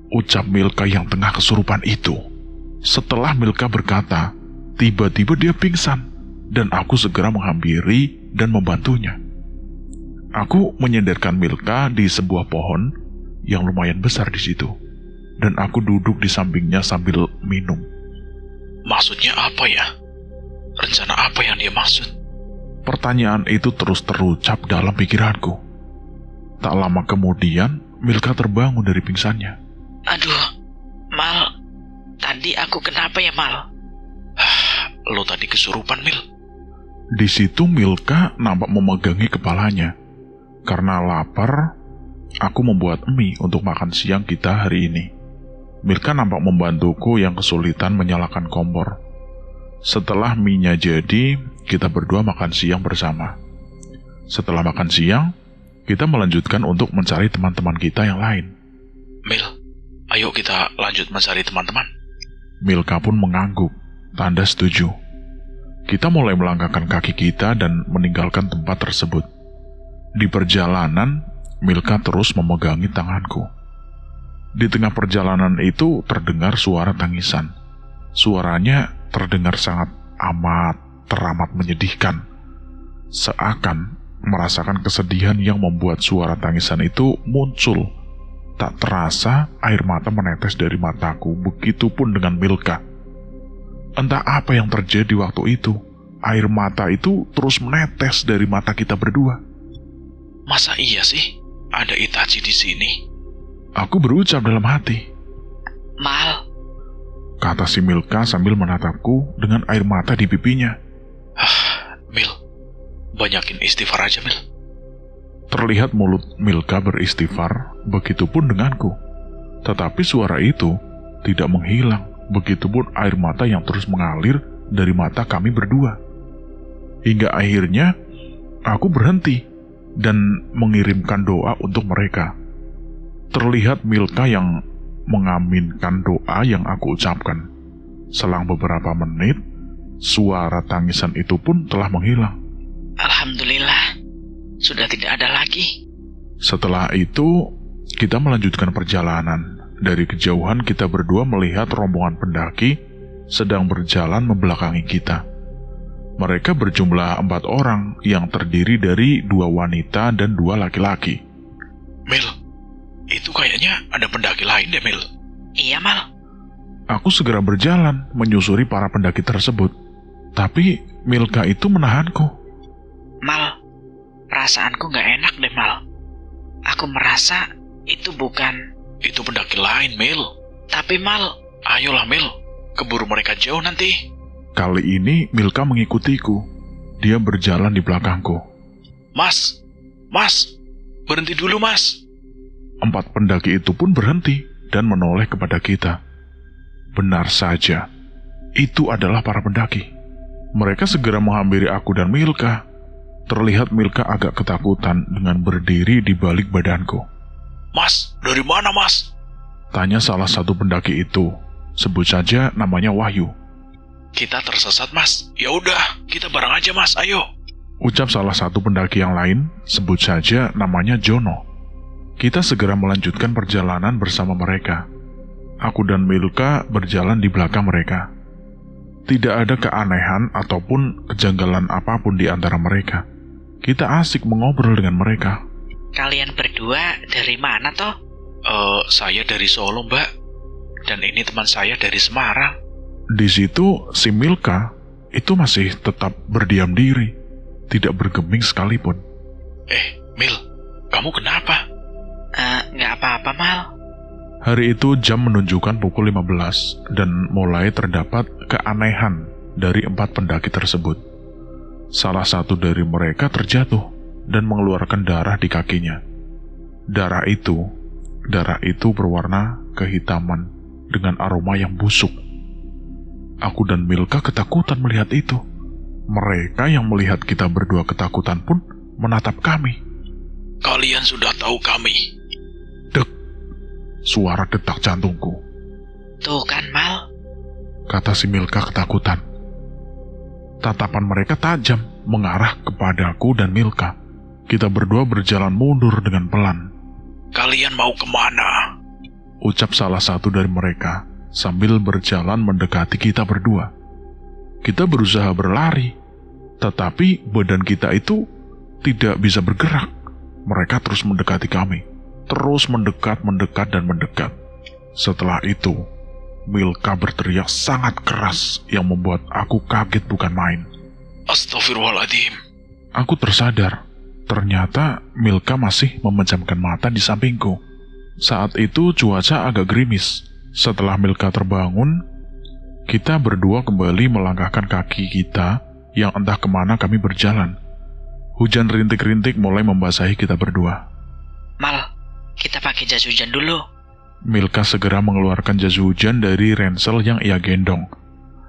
ucap Milka yang tengah kesurupan itu. Setelah Milka berkata, tiba-tiba dia pingsan, dan aku segera menghampiri dan membantunya. Aku menyandarkan Milka di sebuah pohon yang lumayan besar di situ, dan aku duduk di sampingnya sambil minum. Maksudnya apa ya? Rencana apa yang dia maksud? Pertanyaan itu terus terucap dalam pikiranku. Tak lama kemudian, Milka terbangun dari pingsannya. Aduh, Mal, tadi aku kenapa ya, Mal? Lo tadi kesurupan, Mil. Di situ Milka nampak memegangi kepalanya. Karena lapar, aku membuat mie untuk makan siang kita hari ini. Milka nampak membantuku yang kesulitan menyalakan kompor. Setelah mie-nya jadi, kita berdua makan siang bersama. Setelah makan siang, kita melanjutkan untuk mencari teman-teman kita yang lain. Mil, ayo kita lanjut mencari teman-teman. Milka pun mengangguk, tanda setuju. Kita mulai melangkahkan kaki kita dan meninggalkan tempat tersebut. Di perjalanan, Milka terus memegangi tanganku. Di tengah perjalanan itu terdengar suara tangisan. Suaranya terdengar sangat teramat menyedihkan. Seakan merasakan kesedihan yang membuat suara tangisan itu muncul. Tak terasa air mata menetes dari mataku, begitupun dengan Milka. Entah apa yang terjadi waktu itu, air mata itu terus menetes dari mata kita berdua. Masa iya sih ada Itachi di sini? Aku berucap dalam hati. Mal, Kata si Milka sambil menatapku dengan air mata di pipinya. Mil, banyakin istighfar aja, Mil. Terlihat mulut Milka beristighfar, begitupun denganku. Tetapi suara itu tidak menghilang, begitupun air mata yang terus mengalir dari mata kami berdua. Hingga akhirnya, aku berhenti dan mengirimkan doa untuk mereka. Terlihat Milka yang mengaminkan doa yang aku ucapkan. Selang beberapa menit, suara tangisan itu pun telah menghilang. alhamdulillah, sudah tidak ada lagi. Setelah itu, kita melanjutkan perjalanan. Dari kejauhan kita berdua melihat rombongan pendaki sedang berjalan membelakangi kita. Mereka berjumlah 4 orang yang terdiri dari 2 wanita dan 2 laki-laki. Mil, itu kayaknya ada pendaki lain deh, Mil. Iya, Mal. Aku segera berjalan menyusuri para pendaki tersebut. Tapi Milka itu menahanku. Mal, perasaanku nggak enak deh, Mal. Aku merasa itu bukan... Itu pendaki lain, Mil. Tapi, Mal... Ayolah, Mil. Keburu mereka jauh nanti. Kali ini Milka mengikutiku. Dia berjalan di belakangku. Mas, berhenti dulu, Mas. 4 pendaki itu pun berhenti dan menoleh kepada kita. Benar saja, itu adalah para pendaki. Mereka segera menghampiri aku dan Milka. Terlihat Milka agak ketakutan dengan berdiri di balik badanku. Mas, dari mana, Mas? Tanya salah satu pendaki itu. Sebut saja namanya Wahyu. Kita tersesat, Mas. Ya udah, kita bareng aja, Mas. Ayo. Ucap salah satu pendaki yang lain, sebut saja namanya Jono. Kita segera melanjutkan perjalanan bersama mereka. Aku dan Milka berjalan di belakang mereka. Tidak ada keanehan ataupun kejanggalan apapun di antara mereka. Kita asik mengobrol dengan mereka. Kalian berdua dari mana toh? Saya dari Solo, Mbak. Dan ini teman saya dari Semarang. Di situ si Milka itu masih tetap berdiam diri, tidak bergeming sekalipun. Mil, kamu kenapa? Nggak apa-apa, Mal. Hari itu jam menunjukkan pukul 15 dan mulai terdapat keanehan dari 4 pendaki tersebut. Salah satu dari mereka terjatuh dan mengeluarkan darah di kakinya. Darah itu berwarna kehitaman dengan aroma yang busuk. Aku dan Milka ketakutan melihat itu. Mereka yang melihat kita berdua ketakutan pun menatap kami. Kalian sudah tahu kami. Dek, suara detak jantungku. Tuh kan, Mal. Kata si Milka ketakutan. Tatapan mereka tajam mengarah kepadaku dan Milka. Kita berdua berjalan mundur dengan pelan. Kalian mau kemana? Ucap salah satu dari mereka sambil berjalan mendekati kita berdua. Kita berusaha berlari, tetapi badan kita itu tidak bisa bergerak. Mereka terus mendekati kami, terus mendekat dan mendekat. Setelah itu, Milka berteriak sangat keras yang membuat aku kaget bukan main. Astagfirullahaladzim. Aku tersadar, ternyata Milka masih memejamkan mata di sampingku. Saat itu cuaca agak gerimis. Setelah Milka terbangun, kita berdua kembali melangkahkan kaki kita yang entah kemana kami berjalan. Hujan rintik-rintik mulai membasahi kita berdua. Mal, kita pakai jas hujan dulu. Milka segera mengeluarkan jas hujan dari ransel yang ia gendong.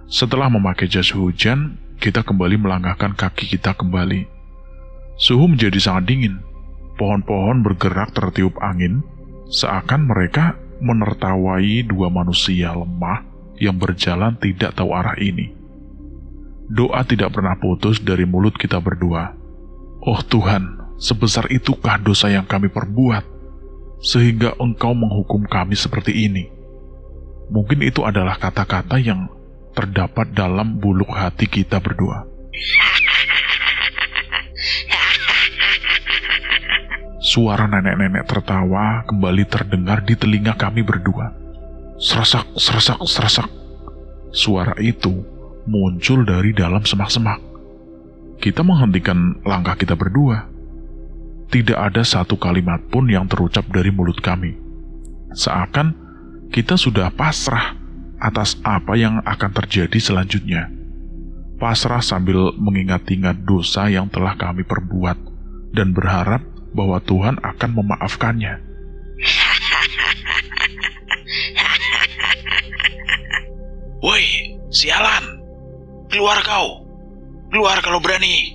Setelah memakai jas hujan, kita kembali melangkahkan kaki kita kembali. Suhu menjadi sangat dingin. Pohon-pohon bergerak tertiup angin, seakan mereka menertawai 2 manusia lemah yang berjalan tidak tahu arah ini. Doa tidak pernah putus dari mulut kita berdua. Oh Tuhan, sebesar itukah dosa yang kami perbuat, sehingga Engkau menghukum kami seperti ini? Mungkin itu adalah kata-kata yang terdapat dalam buluk hati kita berdua. Suara nenek-nenek tertawa kembali terdengar di telinga kami berdua. Serasak, serasak, serasak. Suara itu muncul dari dalam semak-semak. Kita menghentikan langkah kita berdua. Tidak ada satu kalimat pun yang terucap dari mulut kami. Seakan kita sudah pasrah atas apa yang akan terjadi selanjutnya. Pasrah sambil mengingat-ingat dosa yang telah kami perbuat dan berharap bahwa Tuhan akan memaafkannya. Woi, sialan! Keluar kau! Keluar kalau berani!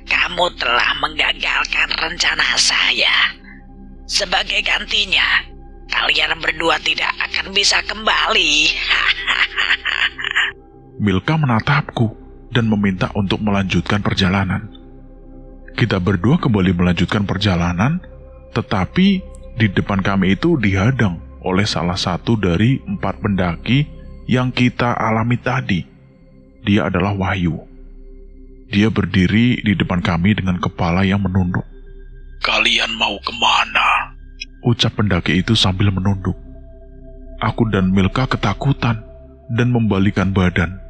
Kamu telah menggagalkan rencana saya. Sebagai gantinya, kalian berdua tidak akan bisa kembali. Milka menatapku dan meminta untuk melanjutkan perjalanan. Kita berdua kembali melanjutkan perjalanan, tetapi di depan kami itu dihadang oleh salah satu dari 4 pendaki yang kita alami tadi. dia adalah Wahyu. Dia berdiri di depan kami dengan kepala yang menunduk. Kalian mau kemana? Ucap pendaki itu sambil menunduk. Aku dan Milka ketakutan dan membalikan badan.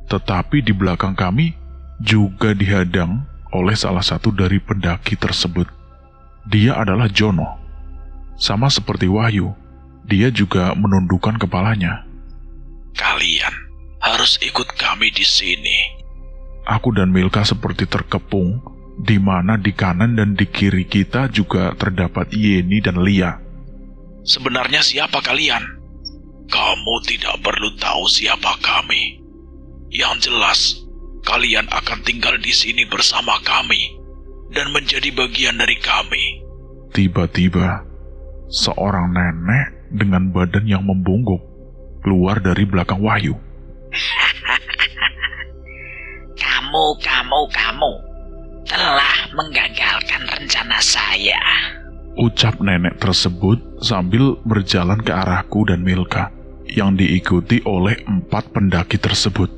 Tetapi di belakang kami juga dihadang oleh salah satu dari pendaki tersebut. Dia adalah Jono. Sama seperti Wahyu, dia juga menundukkan kepalanya. Kalian harus ikut kami di sini. Aku dan Milka seperti terkepung, di mana di kanan dan di kiri kita juga terdapat Yeni dan Lia. Sebenarnya siapa kalian? Kamu tidak perlu tahu siapa kami. Yang jelas, kalian akan tinggal di sini bersama kami dan menjadi bagian dari kami. Tiba-tiba, seorang nenek dengan badan yang membungkuk keluar dari belakang Wahyu. Kamu telah menggagalkan rencana saya. Ucap nenek tersebut sambil berjalan ke arahku dan Milka, yang diikuti oleh 4 pendaki tersebut.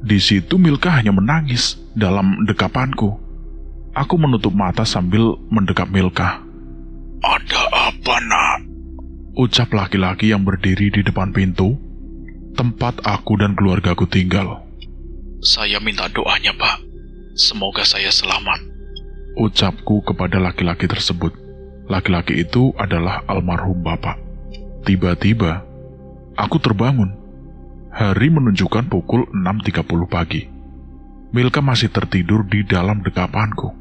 Di situ Milka hanya menangis dalam dekapanku. Aku menutup mata sambil mendekap Milka. Ada apa, nak? Ucap laki-laki yang berdiri di depan pintu, tempat aku dan keluargaku tinggal. Saya minta doanya, Pak. Semoga saya selamat. Ucapku kepada laki-laki tersebut. Laki-laki itu adalah almarhum bapak. Tiba-tiba, aku terbangun. Hari menunjukkan pukul 6.30 pagi. Milka masih tertidur di dalam dekapanku.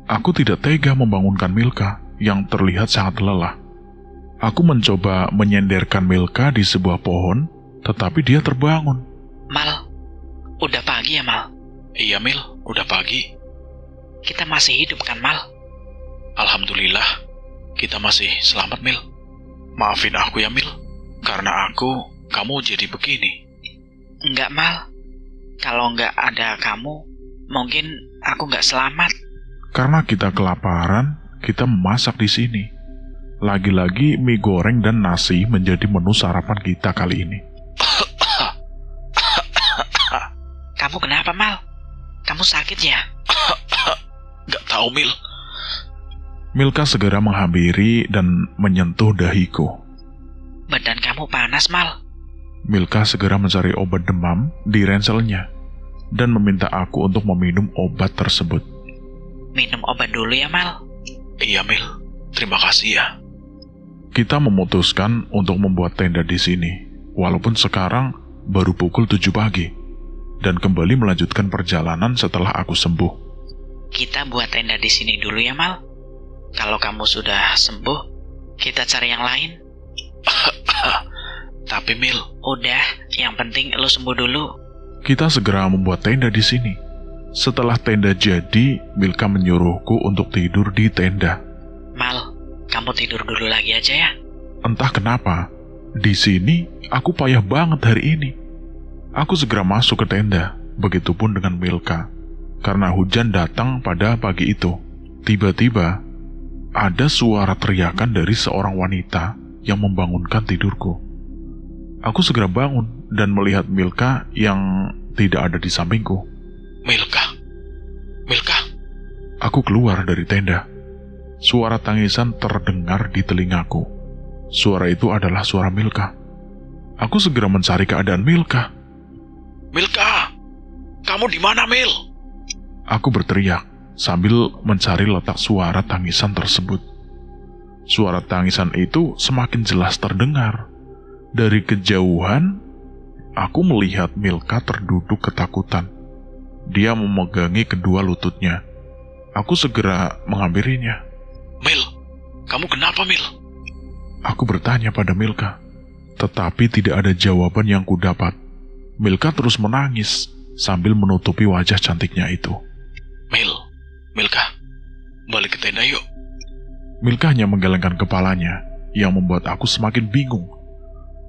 Aku tidak tega membangunkan Milka yang terlihat sangat lelah. Aku mencoba menyenderkan Milka di sebuah pohon, tetapi dia terbangun. Mal, udah pagi ya, Mal? Iya, Mil, udah pagi. Kita masih hidup kan, Mal? Alhamdulillah, kita masih selamat, Mil. Maafin aku ya, Mil. Karena kamu jadi begini. Enggak, Mal. Kalau enggak ada kamu, mungkin aku enggak selamat. Karena kita kelaparan, kita memasak di sini. Lagi-lagi mie goreng dan nasi menjadi menu sarapan kita kali ini. Kamu kenapa, Mal? Kamu sakit ya? Gak tahu, Mil. Milka segera menghampiri dan menyentuh dahiku. Badan kamu panas, Mal. Milka segera mencari obat demam di ranselnya dan meminta aku untuk meminum obat tersebut. Minum obat dulu ya, Mal. Iya, Mil. Terima kasih ya. Kita memutuskan untuk membuat tenda di sini, walaupun sekarang baru pukul 7 pagi, dan kembali melanjutkan perjalanan setelah aku sembuh. Kita buat tenda di sini dulu ya, Mal. Kalau kamu sudah sembuh, kita cari yang lain. Tapi, Mil, udah, yang penting lo sembuh dulu. Kita segera membuat tenda di sini. Setelah tenda jadi, Milka menyuruhku untuk tidur di tenda. Mal, kamu tidur dulu lagi aja ya. Entah kenapa, di sini aku payah banget hari ini. Aku segera masuk ke tenda, begitupun dengan Milka. Karena hujan datang pada pagi itu. Tiba-tiba, ada suara teriakan dari seorang wanita yang membangunkan tidurku. Aku segera bangun dan melihat Milka yang tidak ada di sampingku. Milka. Aku keluar dari tenda. Suara tangisan terdengar di telingaku. Suara itu adalah suara Milka. Aku segera mencari keadaan Milka. Milka, kamu di mana, Mil? Aku berteriak sambil mencari letak suara tangisan tersebut. Suara tangisan itu semakin jelas terdengar. Dari kejauhan, aku melihat Milka terduduk ketakutan. Dia memegangi kedua lututnya. Aku segera menghampirinya. Mil, kamu kenapa, Mil? Aku bertanya pada Milka, tetapi tidak ada jawaban yang kudapat. Milka terus menangis sambil menutupi wajah cantiknya itu. Milka, balik ke tenda yuk. Milka hanya menggelengkan kepalanya, yang membuat aku semakin bingung.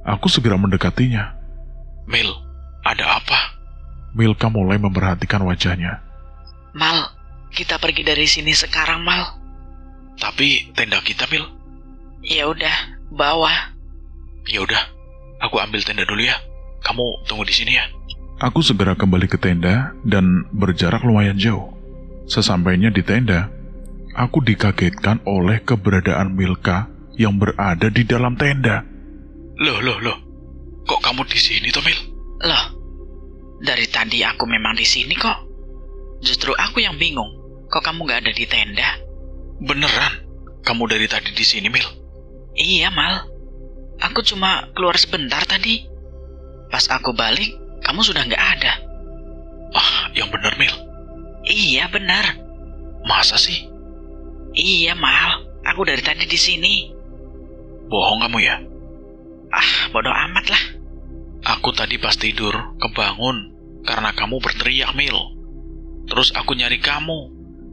Aku segera mendekatinya. Mil, ada apa? Milka mulai memperhatikan wajahnya. Mal, kita pergi dari sini sekarang, Mal. Tapi tenda kita, Mil. Ya udah, bawa. Ya udah, aku ambil tenda dulu ya. Kamu tunggu di sini ya. Aku segera kembali ke tenda dan berjarak lumayan jauh. Sesampainya di tenda, aku dikagetkan oleh keberadaan Milka yang berada di dalam tenda. Loh. Kok kamu di sini, Mil? Loh, dari tadi aku memang di sini kok. Justru aku yang bingung, kok kamu gak ada di tenda? Beneran? Kamu dari tadi di sini, Mil? Iya, Mal. Aku cuma keluar sebentar tadi. Pas aku balik, kamu sudah gak ada. Ah, yang bener, Mil. Iya, benar. Masa sih? Iya, Mal. Aku dari tadi di sini. Bohong kamu ya? Ah, bodoh amat lah. Aku tadi pas tidur, kebangun karena kamu berteriak, Mil. Terus aku nyari kamu,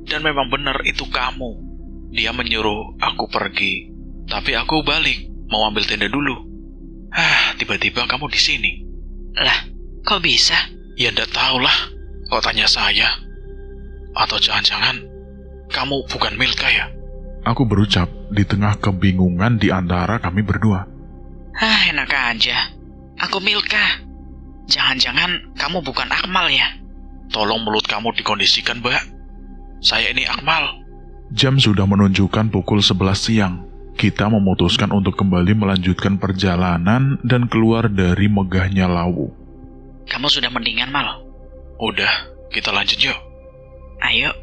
dan memang benar itu kamu. Dia menyuruh aku pergi, tapi aku balik, mau ambil tenda dulu. Tiba-tiba kamu di sini. Lah, kok bisa? Ya ndak tahu lah, kok tanya saya. Atau jangan-jangan kamu bukan Milka ya? Aku berucap di tengah kebingungan di antara kami berdua. Enak aja. Aku Milka. Jangan-jangan kamu bukan Akmal ya? Tolong mulut kamu dikondisikan, Mbak. Saya ini Akmal. Jam sudah menunjukkan pukul 11 siang. Kita memutuskan untuk kembali melanjutkan perjalanan dan keluar dari megahnya Lawu. Kamu sudah mendingan, Mal? Udah, kita lanjut yuk. Ayo.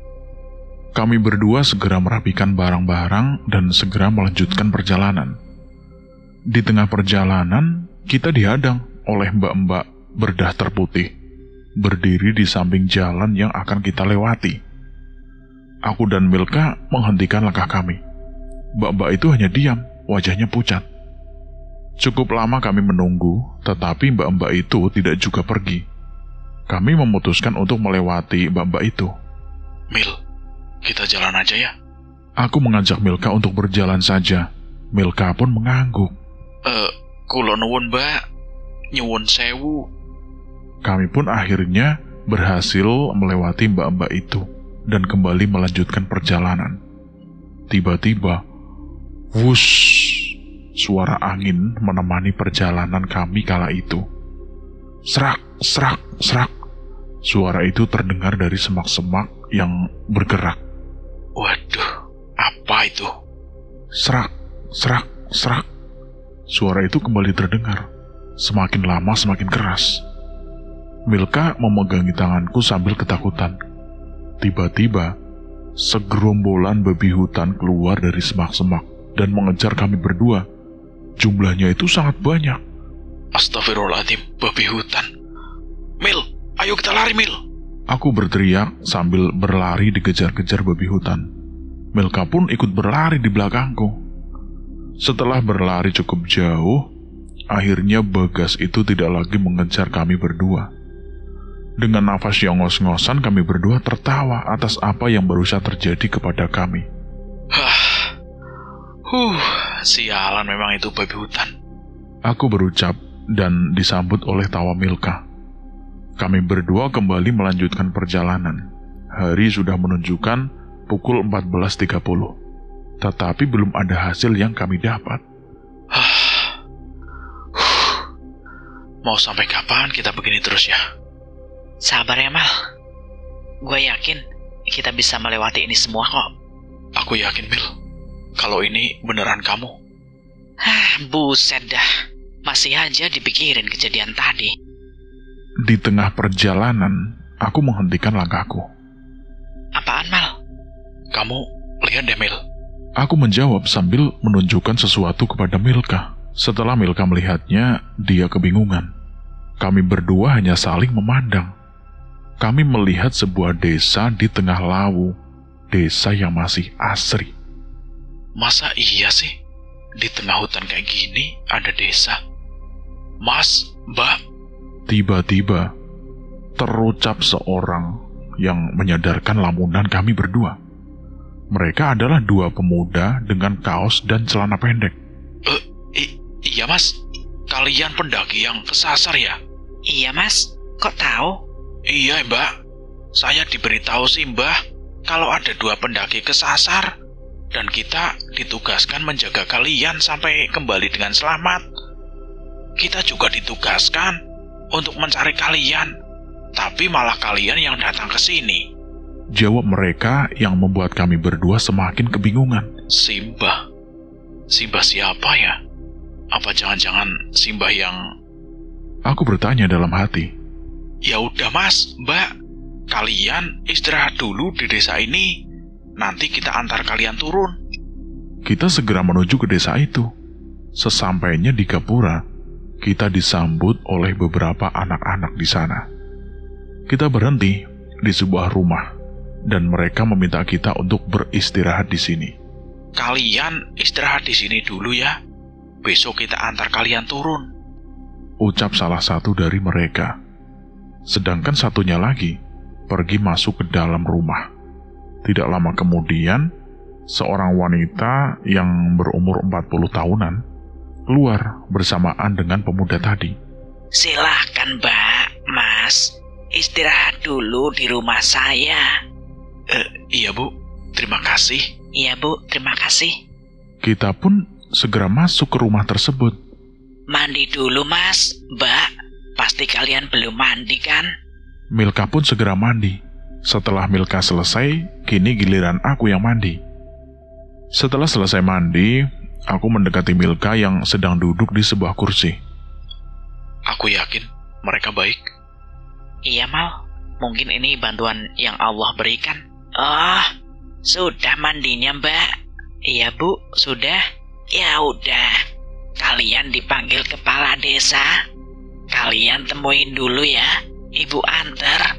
Kami berdua segera merapikan barang-barang dan segera melanjutkan perjalanan. Di tengah perjalanan, kita dihadang oleh mbak-mbak berdaster putih, berdiri di samping jalan yang akan kita lewati. Aku dan Milka menghentikan langkah kami. Mbak-mbak itu hanya diam, wajahnya pucat. Cukup lama kami menunggu, tetapi mbak-mbak itu tidak juga pergi. Kami memutuskan untuk melewati mbak-mbak itu. Mil, kita jalan aja ya. Aku mengajak Milka untuk berjalan saja. Milka pun mengangguk. Kula nuwun, Mbak. Nyuwun sewu. Kami pun akhirnya berhasil melewati mbak-mbak itu dan kembali melanjutkan perjalanan. Tiba-tiba, wush, suara angin menemani perjalanan kami kala itu. Serak, serak, serak. Suara itu terdengar dari semak-semak yang bergerak. Waduh, apa itu? Serak, serak, serak. Suara itu kembali terdengar. Semakin lama semakin keras. Milka memegangi tanganku sambil ketakutan. Tiba-tiba, segerombolan babi hutan keluar dari semak-semak dan mengejar kami berdua. Jumlahnya itu sangat banyak. Astagfirullahaladzim, babi hutan. Mil, ayo kita lari, Mil. Aku berteriak sambil berlari dikejar-kejar babi hutan. Milka pun ikut berlari di belakangku. Setelah berlari cukup jauh, akhirnya Bagas itu tidak lagi mengejar kami berdua. Dengan nafas yang ngos-ngosan, kami berdua tertawa atas apa yang berusaha terjadi kepada kami. Sialan memang itu babi hutan. Aku berucap dan disambut oleh tawa Milka. Kami berdua kembali melanjutkan perjalanan. Hari sudah menunjukkan pukul 14.30. Tetapi belum ada hasil yang kami dapat. Mau sampai kapan kita begini terus ya? Sabar ya, Mal. Gue yakin kita bisa melewati ini semua kok. Aku yakin, Mil. Kalau ini beneran kamu. Buset dah. Masih aja dipikirin kejadian tadi. Di tengah perjalanan, aku menghentikan langkahku. Apaan, Mal? Kamu lihat deh, Mil. Aku menjawab sambil menunjukkan sesuatu kepada Milka. Setelah Milka melihatnya, dia kebingungan. Kami berdua hanya saling memandang. Kami melihat sebuah desa di tengah Lawu, desa yang masih asri. Masa iya sih? Di tengah hutan kayak gini ada desa? Mas, Mbak. Tiba-tiba, terucap seorang yang menyadarkan lamunan kami berdua. Mereka adalah dua pemuda dengan kaos dan celana pendek. Iya, Mas. Kalian pendaki yang kesasar ya? Iya, Mas. Kok tahu? Iya, Mbak. Saya diberitahu sih, Mbak, kalau ada dua pendaki kesasar dan kita ditugaskan menjaga kalian sampai kembali dengan selamat. Kita juga ditugaskan untuk mencari kalian tapi malah kalian yang datang ke sini. Jawab mereka yang membuat kami berdua semakin kebingungan. Simbah? Simbah siapa ya? Apa jangan-jangan Simbah yang... Aku bertanya dalam hati. Ya udah Mas, Mbak. Kalian istirahat dulu di desa ini. Nanti kita antar kalian turun. Kita segera menuju ke desa itu. Sesampainya di Gapura, kita disambut oleh beberapa anak-anak di sana. Kita berhenti di sebuah rumah, dan mereka meminta kita untuk beristirahat di sini. Kalian istirahat di sini dulu ya. Besok kita antar kalian turun. Ucap salah satu dari mereka. Sedangkan satunya lagi pergi masuk ke dalam rumah. Tidak lama kemudian, seorang wanita yang berumur 40 tahunan keluar bersamaan dengan pemuda tadi. Silahkan Mbak, Mas, istirahat dulu di rumah saya. Iya Bu, terima kasih. Iya Bu, terima kasih. Kita pun segera masuk ke rumah tersebut. Mandi dulu Mas, Mbak. Pasti kalian belum mandi kan? Milka pun segera mandi. Setelah Milka selesai, kini giliran aku yang mandi. Setelah selesai mandi, aku mendekati Milka yang sedang duduk di sebuah kursi. Aku yakin mereka baik. Iya Mal, mungkin ini bantuan yang Allah berikan. Oh, sudah mandinya Mbak? Iya Bu, sudah. Ya udah, kalian dipanggil kepala desa. Kalian temuin dulu ya, Ibu antar.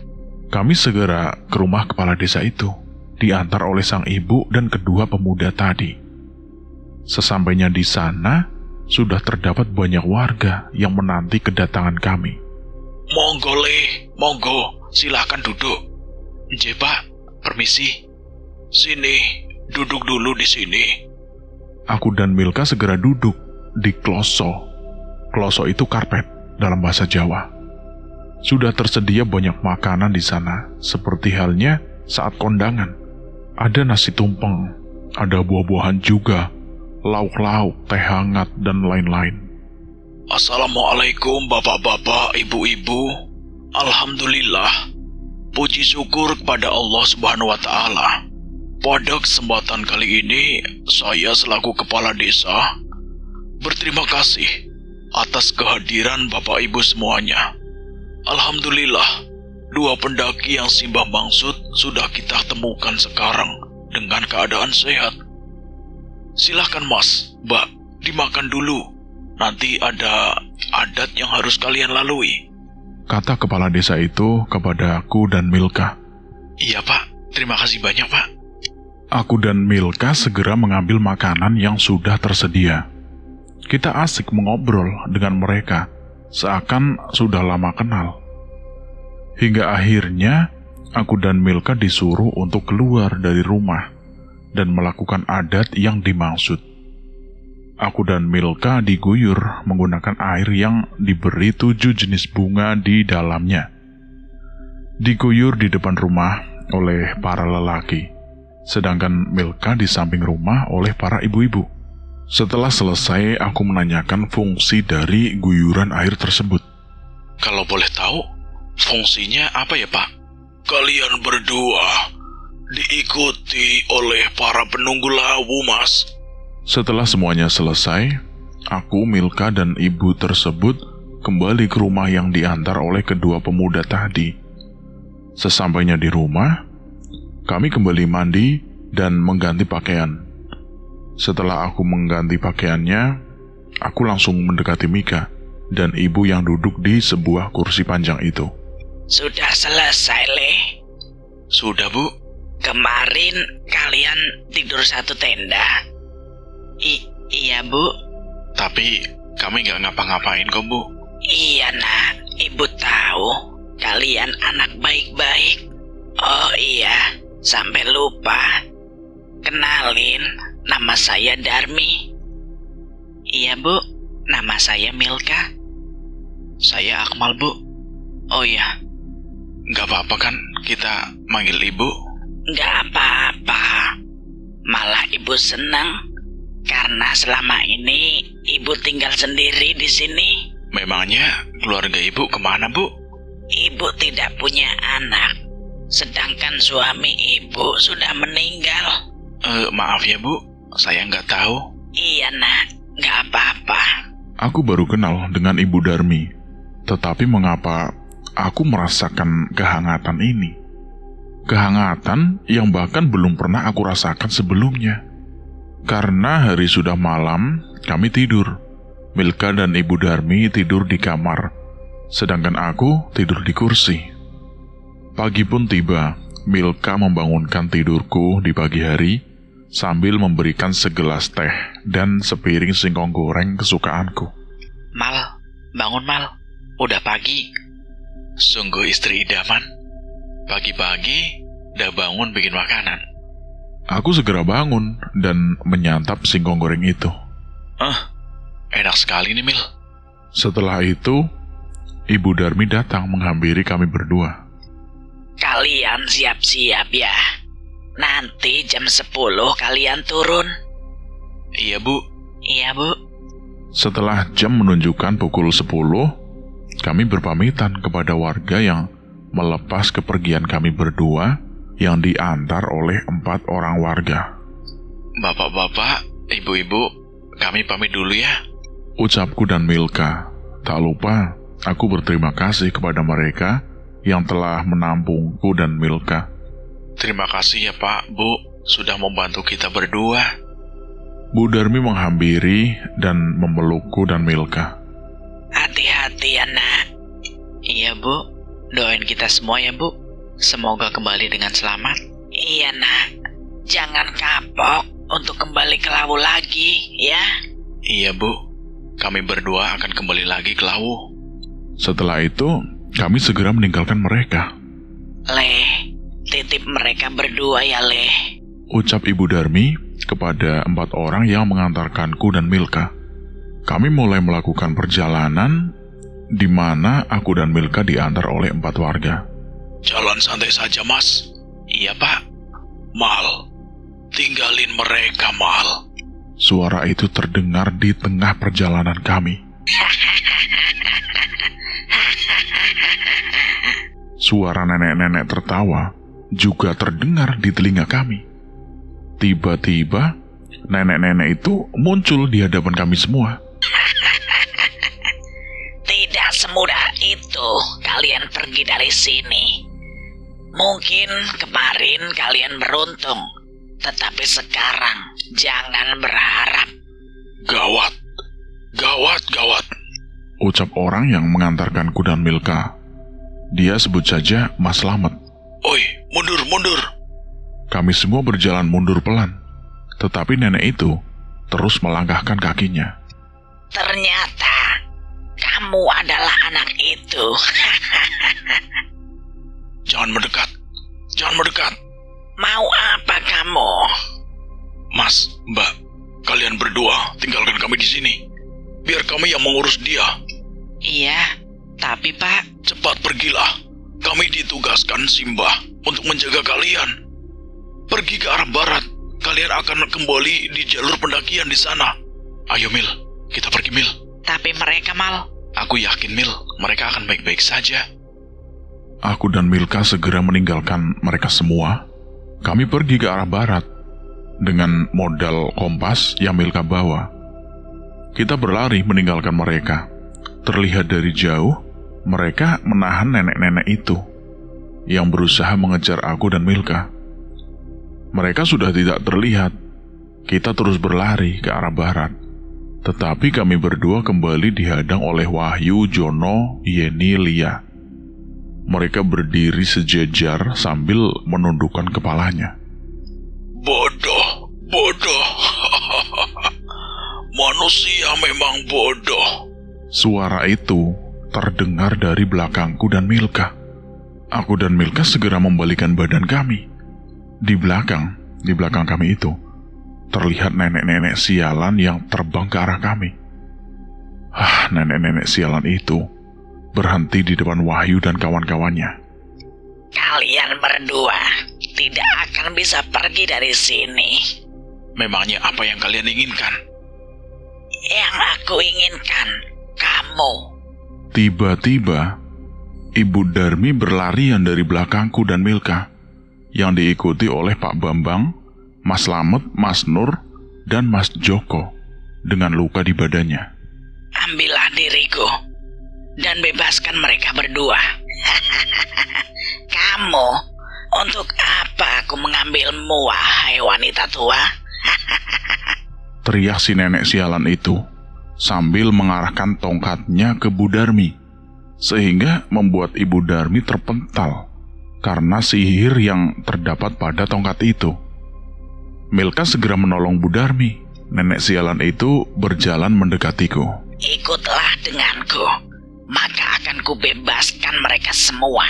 Kami segera ke rumah kepala desa itu, diantar oleh sang ibu dan kedua pemuda tadi. Sesampainya di sana, sudah terdapat banyak warga yang menanti kedatangan kami. Monggo Le, monggo, silahkan duduk. Nje Pak, permisi. Sini, duduk dulu di sini. Aku dan Milka segera duduk di kloso. Kloso itu karpet dalam bahasa Jawa. Sudah tersedia banyak makanan di sana, seperti halnya saat kondangan. Ada nasi tumpeng, ada buah-buahan juga, lauk-lauk, teh hangat, dan lain-lain. Assalamualaikum bapak-bapak, ibu-ibu. Alhamdulillah. Puji syukur kepada Allah Subhanahu wa Ta'ala. Pada kesempatan kali ini, saya selaku kepala desa berterima kasih atas kehadiran Bapak Ibu semuanya. Alhamdulillah, 2 pendaki yang Simbah maksud sudah kita temukan sekarang dengan keadaan sehat. Silahkan Mas, Mbak, dimakan dulu. Nanti ada adat yang harus kalian lalui. Kata kepala desa itu kepada aku dan Milka. Iya Pak, terima kasih banyak Pak. Aku dan Milka segera mengambil makanan yang sudah tersedia. Kita asik mengobrol dengan mereka, seakan sudah lama kenal. Hingga akhirnya, aku dan Milka disuruh untuk keluar dari rumah dan melakukan adat yang dimaksud. Aku dan Milka diguyur menggunakan air yang diberi 7 jenis bunga di dalamnya. Diguyur di depan rumah oleh para lelaki, sedangkan Milka di samping rumah oleh para ibu-ibu. Setelah selesai, aku menanyakan fungsi dari guyuran air tersebut. Kalau boleh tahu, fungsinya apa ya Pak? Kalian berdua diikuti oleh para penunggu lawu, Mas. Setelah semuanya selesai, aku, Milka, dan ibu tersebut kembali ke rumah yang diantar oleh kedua pemuda tadi. Sesampainya di rumah, kami kembali mandi dan mengganti pakaian. Setelah aku mengganti pakaiannya, aku langsung mendekati Mika dan ibu yang duduk di sebuah kursi panjang itu. Sudah selesai, Le? Sudah, Bu. Kemarin kalian tidur satu tenda. Iya, Bu. Tapi kami nggak ngapa-ngapain kok, Bu. Iya, Nak. Ibu tahu kalian anak baik-baik. Oh iya, sampai lupa. Kenalin, nama saya Darmi. Iya, Bu. Nama saya Milka. Saya Akmal, Bu. Oh iya. Nggak apa-apa kan kita manggil Ibu? Nggak apa-apa. Malah Ibu senang karena selama ini Ibu tinggal sendiri di sini. Memangnya keluarga Ibu kemana, Bu? ibu tidak punya anak, sedangkan suami ibu sudah meninggal. Maaf ya Bu, saya nggak tahu. Iya nak, nggak apa-apa. Aku baru kenal dengan Ibu Darmi, tetapi mengapa aku merasakan kehangatan ini? Kehangatan yang bahkan belum pernah aku rasakan sebelumnya. Karena hari sudah malam, kami tidur. Milka dan Ibu Darmi tidur di kamar, sedangkan aku tidur di kursi. Pagi pun tiba. Milka membangunkan tidurku di pagi hari sambil memberikan segelas teh dan sepiring singkong goreng kesukaanku. Mal, bangun Mal. Udah pagi. Sungguh istri idaman. Pagi-pagi udah bangun bikin makanan. Aku segera bangun dan menyantap singkong goreng itu. Enak sekali nih Mil. Setelah itu, Ibu Darmi datang menghampiri kami berdua. Kalian siap-siap ya. Nanti jam 10 kalian turun. Iya Bu. Iya Bu. Setelah jam menunjukkan pukul 10, kami berpamitan kepada warga yang melepas kepergian kami berdua yang diantar oleh 4 orang warga. Bapak-bapak, ibu-ibu, kami pamit dulu ya. Ucapku dan Milka. Tak lupa, aku berterima kasih kepada mereka yang telah menampungku dan Milka. Terima kasih ya Pak, Bu, sudah membantu kita berdua. Bu Darmi menghampiri dan memelukku dan Milka. Hati-hati ya nak. Iya Bu, doain kita semua ya Bu. Semoga kembali dengan selamat. Iya nak, jangan kapok untuk kembali ke Lawu lagi ya. Iya Bu, kami berdua akan kembali lagi ke Lawu. Setelah itu, kami segera meninggalkan mereka. Leh, titip mereka berdua ya Leh. Ucap Ibu Darmi kepada 4 orang yang mengantarkanku dan Milka. Kami mulai melakukan perjalanan di mana aku dan Milka diantar oleh 4 warga. Jalan santai saja Mas. Iya Pak. Mal, tinggalin mereka Mal. Suara itu terdengar di tengah perjalanan kami. Suara nenek-nenek tertawa juga terdengar di telinga kami. Tiba-tiba, nenek-nenek itu muncul di hadapan kami semua. Tidak semudah itu kalian pergi dari sini. Mungkin kemarin kalian beruntung, tetapi sekarang jangan berharap. Gawat, gawat, gawat. Ucap orang yang mengantarkanku dan Milka. Dia sebut saja Mas Slamet. Oi, mundur, mundur. Kami semua berjalan mundur pelan, tetapi nenek itu terus melangkahkan kakinya. Ternyata kamu adalah anak itu. Jangan mendekat, jangan mendekat. Mau apa kamu? Mas, Mbak, kalian berdua tinggalkan kami di sini. Biar kami yang mengurus dia. Iya, tapi Pak, Cepat pergilah. Kami ditugaskan Simbah untuk menjaga kalian. Pergi ke arah barat. Kalian akan kembali di jalur pendakian di sana. Ayo Mil, kita pergi Mil. tapi mereka Mal. Aku yakin Mil, mereka akan baik-baik saja. Aku dan Milka segera meninggalkan mereka semua. Kami pergi ke arah barat dengan modal kompas yang Milka bawa. Kita berlari meninggalkan mereka. Terlihat dari jauh, mereka menahan nenek-nenek itu yang berusaha mengejar aku dan Milka. Mereka sudah tidak terlihat. Kita terus berlari ke arah barat. Tetapi kami berdua kembali dihadang oleh Wahyu, Jono, Yeni, Lia. Mereka berdiri sejajar sambil menundukkan kepalanya. Bodoh, bodoh. Manusia memang bodoh. Suara itu terdengar dari belakangku dan Milka. Aku dan Milka segera membalikan badan kami. Di belakang kami itu, terlihat nenek-nenek sialan yang terbang ke arah kami. Nenek-nenek sialan itu berhenti di depan Wahyu dan kawan-kawannya. Kalian berdua tidak akan bisa pergi dari sini. Memangnya apa yang kalian inginkan? Yang aku inginkan, kamu. Tiba-tiba, Ibu Darmi berlarian dari belakangku dan Milka, yang diikuti oleh Pak Bambang, Mas Slamet, Mas Nur, dan Mas Joko dengan luka di badannya. Ambillah diriku dan bebaskan mereka berdua. Kamu, untuk apa aku mengambilmu, wahai wanita tua? Teriak si nenek sialan itu sambil mengarahkan tongkatnya ke Bu Darmi, sehingga membuat Ibu Darmi terpental karena sihir yang terdapat pada tongkat itu. Milka segera menolong Bu Darmi. Nenek sialan itu berjalan mendekatiku. Ikutlah denganku, maka akan kubebaskan mereka semua,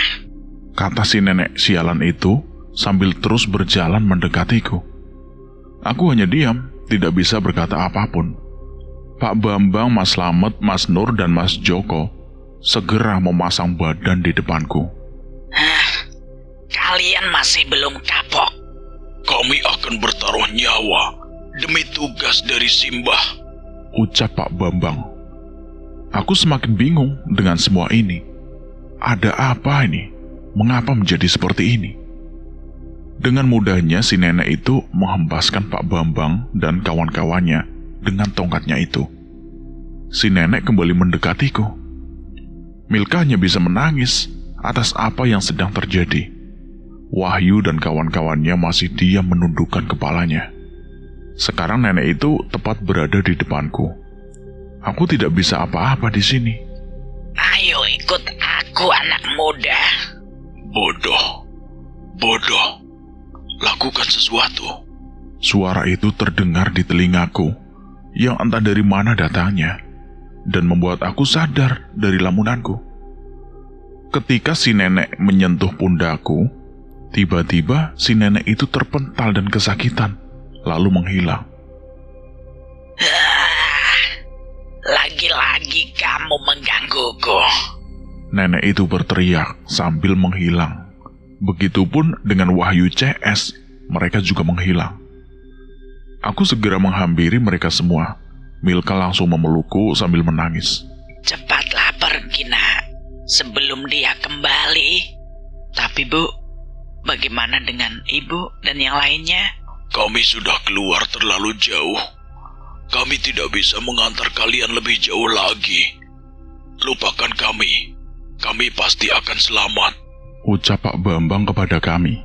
kata si nenek sialan itu sambil terus berjalan mendekatiku. Aku hanya diam, tidak bisa berkata apapun. Pak Bambang, Mas Slamet, Mas Nur, dan Mas Joko segera memasang badan di depanku. Kalian masih belum kapok. Kami akan bertaruh nyawa demi tugas dari Simbah, ucap Pak Bambang. Aku semakin bingung dengan semua ini. Ada apa ini? Mengapa menjadi seperti ini? Dengan mudahnya si nenek itu menghempaskan Pak Bambang dan kawan-kawannya dengan tongkatnya itu. Si nenek kembali mendekatiku. Milka hanya bisa menangis atas apa yang sedang terjadi. Wahyu dan kawan-kawannya masih diam menundukkan kepalanya. Sekarang nenek itu tepat berada di depanku. Aku tidak bisa apa-apa di sini. Ayo ikut aku, anak muda. Bodoh. Lakukan sesuatu. Suara itu terdengar di telingaku, yang entah dari mana datangnya, dan membuat aku sadar dari lamunanku. Ketika si nenek menyentuh pundakku, tiba-tiba si nenek itu terpental dan kesakitan, lalu menghilang. Lagi-lagi kamu menggangguku. Nenek itu berteriak sambil menghilang. Begitupun dengan Wahyu CS, mereka juga menghilang. Aku segera menghampiri mereka semua. Milka langsung memelukku sambil menangis. Cepatlah pergi, nak, sebelum dia kembali. Tapi Bu, bagaimana dengan Ibu dan yang lainnya? Kami sudah keluar terlalu jauh. Kami tidak bisa mengantar kalian lebih jauh lagi. Lupakan kami. Kami pasti akan selamat, ucap Pak Bambang kepada kami.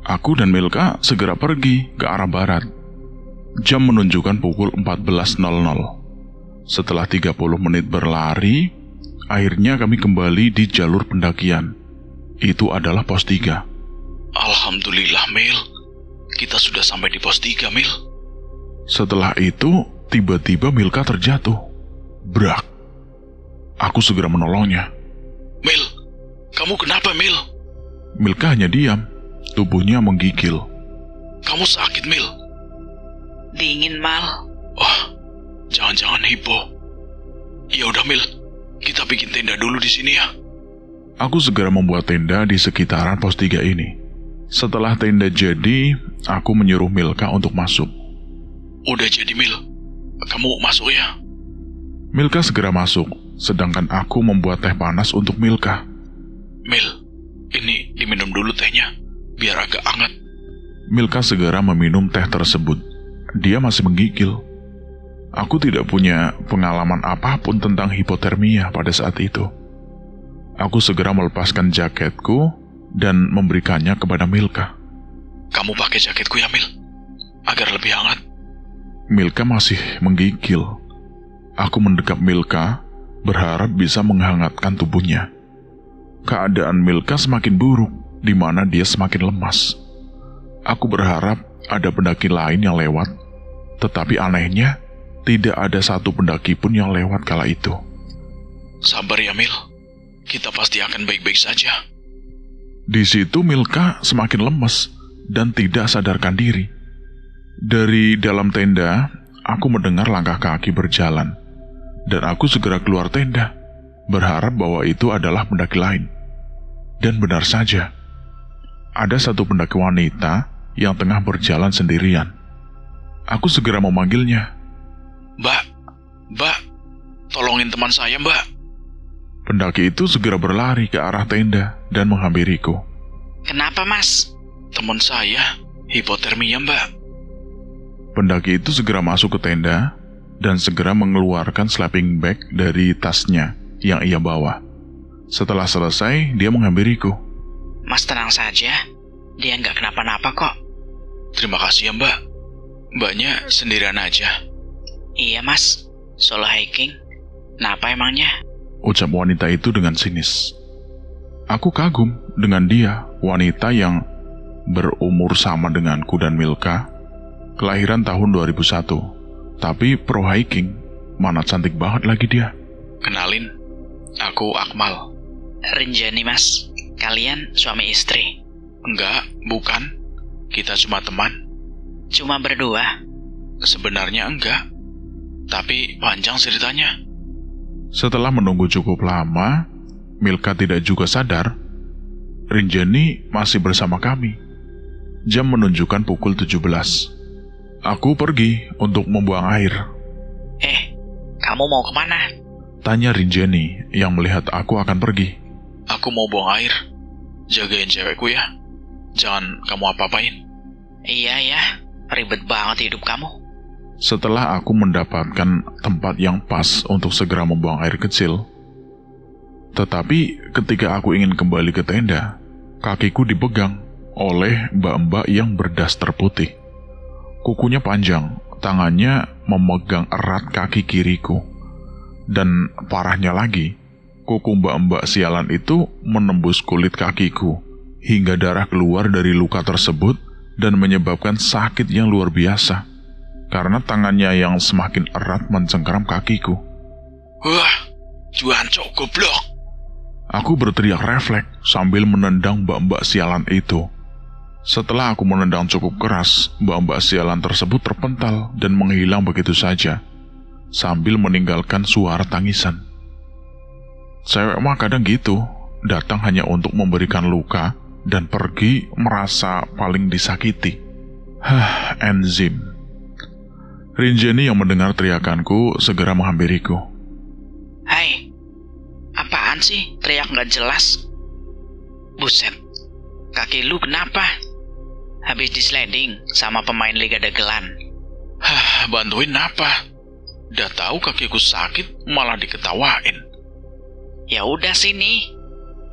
Aku dan Milka segera pergi ke arah barat. Jam menunjukkan pukul 14.00. Setelah 30 menit berlari, akhirnya kami kembali di jalur pendakian. Itu adalah pos 3. Alhamdulillah, Mil. Kita sudah sampai di pos 3, Mil. Setelah itu, tiba-tiba Milka terjatuh. Brak. Aku segera menolongnya. Mil, kamu kenapa, Mil? Milka hanya diam. Tubuhnya menggigil. Kamu sakit, Mil? Dingin, Mal. Oh, jangan-jangan hipo. Ya udah, Mil. Kita bikin tenda dulu di sini ya. Aku segera membuat tenda di sekitaran pos 3 ini. Setelah tenda jadi, aku menyuruh Milka untuk masuk. Udah jadi, Mil. Kamu masuk ya. Milka segera masuk, sedangkan aku membuat teh panas untuk Milka. Mil, ini diminum dulu tehnya, biar agak hangat. Milka segera meminum teh tersebut. Dia masih menggigil. Aku tidak punya pengalaman apapun tentang hipotermia pada saat itu. Aku segera melepaskan jaketku dan memberikannya kepada Milka. Kamu pakai jaketku ya, Mil, agar lebih hangat. Milka masih menggigil. Aku mendekap Milka, berharap bisa menghangatkan tubuhnya. Keadaan Milka semakin buruk, di mana dia semakin lemas. Aku berharap ada pendaki lain yang lewat, tetapi anehnya, tidak ada satu pendaki pun yang lewat kala itu. Sabar ya, Mil. Kita pasti akan baik-baik saja. Di situ Milka semakin lemas dan tidak sadarkan diri. Dari dalam tenda, aku mendengar langkah kaki berjalan, dan aku segera keluar tenda, berharap bahwa itu adalah pendaki lain. Dan benar saja, ada satu pendaki wanita yang tengah berjalan sendirian. Aku segera memanggilnya. Mbak, tolongin teman saya, Mbak. Pendaki itu segera berlari ke arah tenda dan menghampiriku. Kenapa, Mas? Teman saya, hipotermia, Mbak. Pendaki itu segera masuk ke tenda dan segera mengeluarkan sleeping bag dari tasnya yang ia bawa. Setelah selesai, dia menghampiriku. Mas tenang saja, dia nggak kenapa-napa kok. Terima kasih ya, Mbak. Mbaknya sendirian aja. Iya, Mas. Solo hiking. Kenapa emangnya? Ucap wanita itu dengan sinis. Aku kagum dengan dia, wanita yang berumur sama denganku dan Milka, kelahiran tahun 2001, tapi pro hiking, mana cantik banget lagi dia. Kenalin, aku Akmal. Rinjani, Mas. Kalian suami istri? Enggak, bukan. Kita cuma teman. Cuma berdua? Sebenarnya enggak, tapi panjang ceritanya. Setelah menunggu cukup lama, Milka tidak juga sadar Rinjani masih bersama kami. Jam menunjukkan pukul 17. Aku pergi untuk membuang air. Kamu mau kemana? Tanya Rinjani yang melihat aku akan pergi. Aku mau buang air. Jagain cewekku ya. Jangan kamu apa-apain. Iya ya, ribet banget hidup kamu. Setelah aku mendapatkan tempat yang pas untuk segera membuang air kecil, tetapi ketika aku ingin kembali ke tenda, kakiku dipegang oleh mbak-mbak yang berdaster putih. Kukunya panjang, tangannya memegang erat kaki kiriku. Dan parahnya lagi, kuku mbak-mbak sialan itu menembus kulit kakiku, hingga darah keluar dari luka tersebut dan menyebabkan sakit yang luar biasa, karena tangannya yang semakin erat mencengkeram kakiku. Wah, juancok goblok. Aku berteriak refleks sambil menendang mbak-mbak sialan itu. Setelah aku menendang cukup keras, mbak-mbak sialan tersebut terpental dan menghilang begitu saja, sambil meninggalkan suara tangisan. Cewek mah kadang gitu, datang hanya untuk memberikan luka dan pergi merasa paling disakiti. Enzim. Rinjani yang mendengar teriakanku segera menghampiriku. Hai, apaan sih teriak nggak jelas? Buset, kaki lu kenapa? Habis di sliding sama pemain Liga Dagelan. Bantuin apa? Udah tahu kakiku sakit, malah diketawain. Ya udah sini.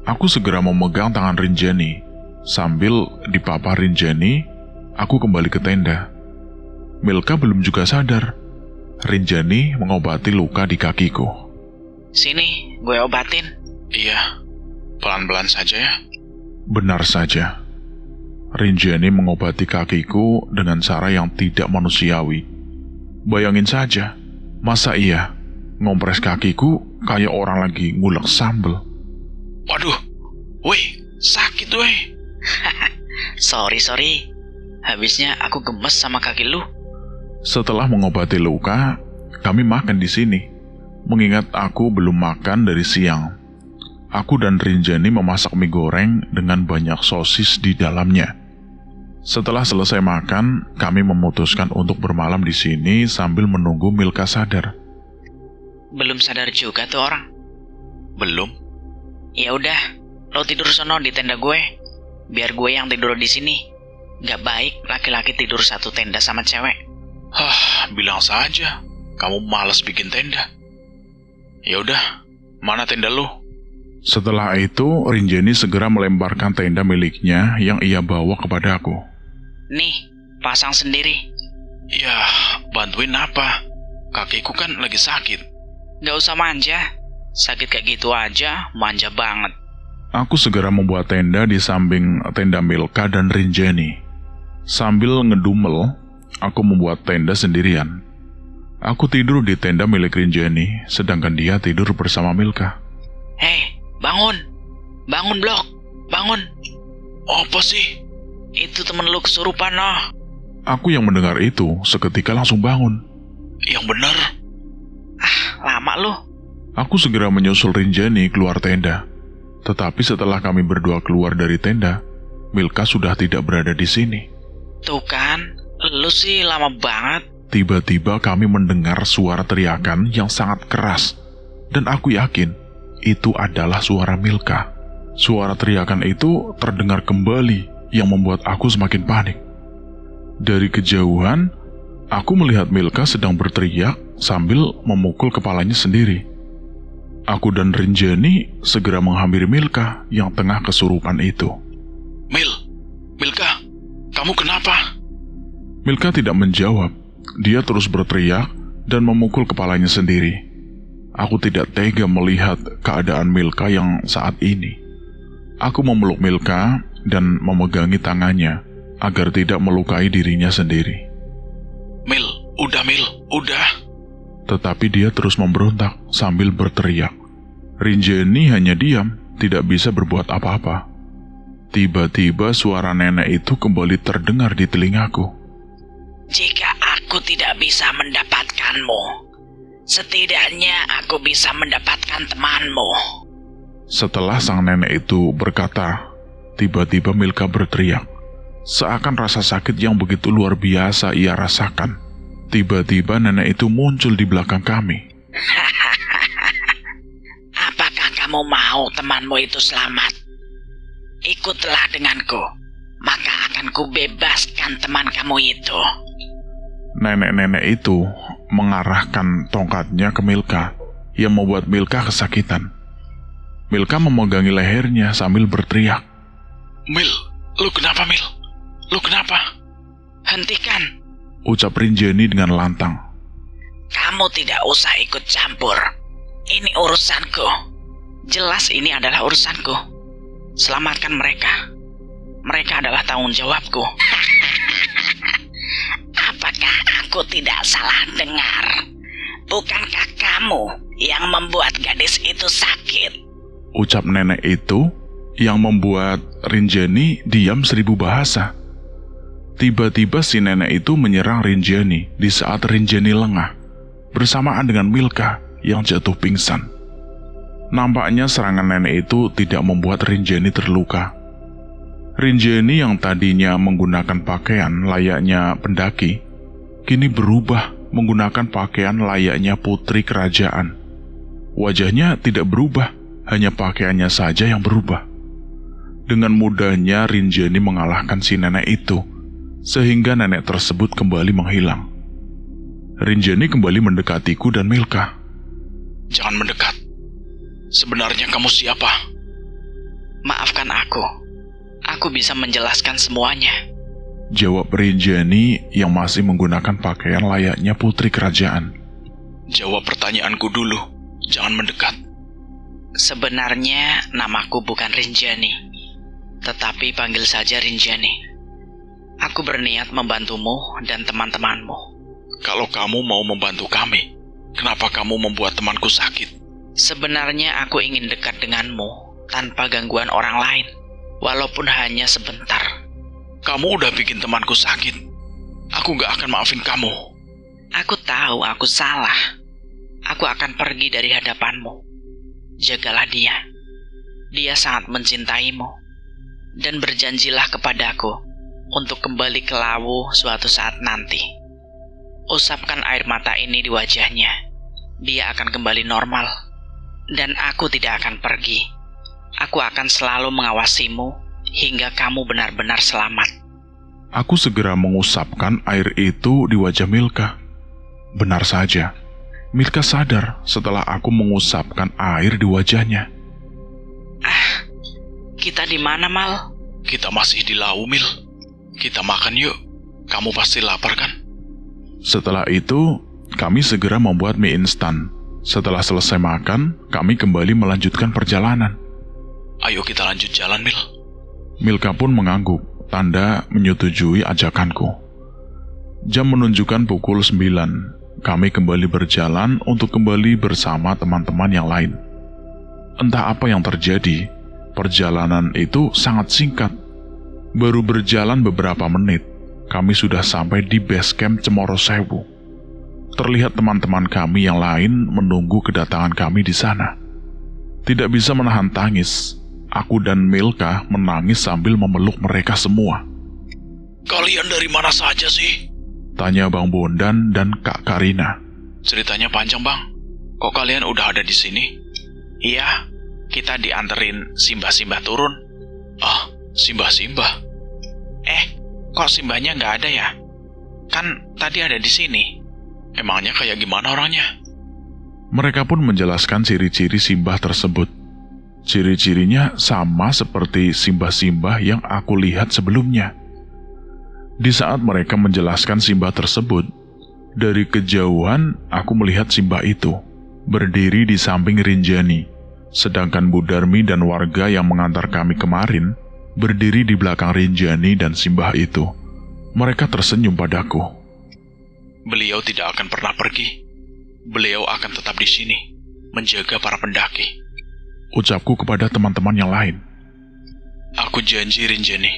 Aku segera memegang tangan Rinjani. Sambil dipapah Rinjani, aku kembali ke tenda. Milka belum juga sadar. Rinjani mengobati luka di kakiku. Sini, gue obatin. Iya, pelan-pelan saja ya. Benar saja. Rinjani mengobati kakiku dengan cara yang tidak manusiawi. Bayangin saja, masa iya ngompres kakiku kayak orang lagi ngulek sambel. Waduh, weh, sakit weh. Sorry. Habisnya aku gemes sama kaki lu. Setelah mengobati luka, kami makan di sini. Mengingat aku belum makan dari siang, aku dan Rinjani memasak mie goreng dengan banyak sosis di dalamnya. Setelah selesai makan, kami memutuskan untuk bermalam di sini sambil menunggu Milka sadar. Belum sadar juga tuh orang. Belum. Ya udah, lo tidur sono di tenda gue. Biar gue yang tidur di sini. Gak baik laki-laki tidur satu tenda sama cewek. Bilang saja, kamu malas bikin tenda. Ya udah, mana tenda lu? Setelah itu, Rinjani segera melemparkan tenda miliknya yang ia bawa kepadaku. Nih, pasang sendiri. Ya, bantuin apa? Kakiku kan lagi sakit. Gak usah manja. Sakit kayak gitu aja, manja banget. Aku segera membuat tenda di samping tenda Milka dan Rinjani. Sambil ngedumel, aku membuat tenda sendirian. Aku tidur di tenda milik Rinjani, sedangkan dia tidur bersama Milka. Hei, bangun! Bangun, Blok! Bangun! Apa sih? Itu temen lu kesurupan, noh. Aku yang mendengar itu seketika langsung bangun. Yang benar. Lama lu. Aku segera menyusul Rinjani keluar tenda. Tetapi setelah kami berdua keluar dari tenda, Milka sudah tidak berada di sini. Tuh kan, lu sih lama banget. Tiba-tiba kami mendengar suara teriakan yang sangat keras. Dan aku yakin, itu adalah suara Milka. Suara teriakan itu terdengar kembali yang membuat aku semakin panik. Dari kejauhan, aku melihat Milka sedang berteriak sambil memukul kepalanya sendiri. Aku dan Rinjani segera menghampiri Milka yang tengah kesurupan itu. Milka, kamu kenapa? Milka tidak menjawab. Dia terus berteriak dan memukul kepalanya sendiri. Aku tidak tega melihat keadaan Milka yang saat ini. Aku memeluk Milka dan memegangi tangannya agar tidak melukai dirinya sendiri. Mil, udah. Tetapi dia terus memberontak sambil berteriak. Rinjani hanya diam, tidak bisa berbuat apa-apa. Tiba-tiba suara nenek itu kembali terdengar di telingaku. Jika aku tidak bisa mendapatkanmu, setidaknya aku bisa mendapatkan temanmu. Setelah sang nenek itu berkata, tiba-tiba Milka berteriak. Seakan rasa sakit yang begitu luar biasa ia rasakan. Tiba-tiba nenek itu muncul di belakang kami. Apakah kamu mau temanmu itu selamat? Ikutlah denganku, maka akan kubebaskan teman kamu itu. Nenek-nenek itu mengarahkan tongkatnya ke Milka, yang membuat Milka kesakitan. Milka memegangi lehernya sambil berteriak. Mil, lu kenapa, Mil? Lu kenapa? Hentikan, ucap Rinjani dengan lantang. kamu tidak usah ikut campur. Ini urusanku. Jelas ini adalah urusanku. Selamatkan mereka. Mereka adalah tanggung jawabku. Apakah aku tidak salah dengar? Bukankah kamu yang membuat gadis itu sakit? Ucap nenek itu yang membuat Rinjani diam 1000 bahasa. Tiba-tiba si nenek itu menyerang Rinjani di saat Rinjani lengah, bersamaan dengan Milka yang jatuh pingsan. Nampaknya serangan nenek itu tidak membuat Rinjani terluka. Rinjani yang tadinya menggunakan pakaian layaknya pendaki, kini berubah menggunakan pakaian layaknya putri kerajaan. Wajahnya tidak berubah, hanya pakaiannya saja yang berubah. Dengan mudahnya Rinjani mengalahkan si nenek itu, sehingga nenek tersebut kembali menghilang. Rinjani kembali mendekatiku dan Milka. Jangan mendekat. Sebenarnya kamu siapa? Maafkan aku. Aku bisa menjelaskan semuanya. Jawab Rinjani yang masih menggunakan pakaian layaknya putri kerajaan. Jawab pertanyaanku dulu. Jangan mendekat. Sebenarnya namaku bukan Rinjani, tetapi panggil saja Rinjani. Aku berniat membantumu dan teman-temanmu. Kalau kamu mau membantu kami, kenapa kamu membuat temanku sakit? Sebenarnya aku ingin dekat denganmu tanpa gangguan orang lain, walaupun hanya sebentar. Kamu udah bikin temanku sakit. Aku gak akan maafin kamu. Aku tahu aku salah. Aku akan pergi dari hadapanmu. Jagalah dia. Dia sangat mencintaimu. Dan berjanjilah kepadaku untuk kembali ke Lawu suatu saat nanti. Usapkan air mata ini di wajahnya. Dia akan kembali normal. Dan aku tidak akan pergi. Aku akan selalu mengawasimu hingga kamu benar-benar selamat. Aku segera mengusapkan air itu di wajah Milka. Benar saja, Milka sadar setelah aku mengusapkan air di wajahnya. Kita di mana, Mal? Kita masih di Lawu, Mil. Kita makan yuk. Kamu pasti lapar kan? Setelah itu, kami segera membuat mie instan. Setelah selesai makan, kami kembali melanjutkan perjalanan. Ayo kita lanjut jalan, Mil. Milka pun mengangguk, tanda menyetujui ajakanku. Jam menunjukkan pukul 9. Kami kembali berjalan untuk kembali bersama teman-teman yang lain. Entah apa yang terjadi, perjalanan itu sangat singkat. Baru berjalan beberapa menit, kami sudah sampai di base camp Cemoro Sewu. Terlihat teman-teman kami yang lain menunggu kedatangan kami di sana. Tidak bisa menahan tangis, aku dan Milka menangis sambil memeluk mereka semua. Kalian dari mana saja sih? Tanya Bang Bondan dan Kak Karina. Ceritanya panjang, Bang. Kok kalian udah ada di sini? Iya, kita dianterin Simbah-Simbah turun. Ah, Simbah-Simbah? Kok Simbahnya nggak ada ya? Kan tadi ada di sini. Emangnya kayak gimana orangnya? Mereka pun menjelaskan ciri-ciri Simbah tersebut. Ciri-cirinya sama seperti Simbah-Simbah yang aku lihat sebelumnya. Di saat mereka menjelaskan Simbah tersebut, dari kejauhan aku melihat Simbah itu berdiri di samping Rinjani, sedangkan Bu Darmi dan warga yang mengantar kami kemarin berdiri di belakang Rinjani dan Simbah itu. Mereka tersenyum padaku. Beliau tidak akan pernah pergi. Beliau akan tetap di sini, menjaga para pendaki. Ucapku kepada teman-teman yang lain. Aku janji, Rinjani.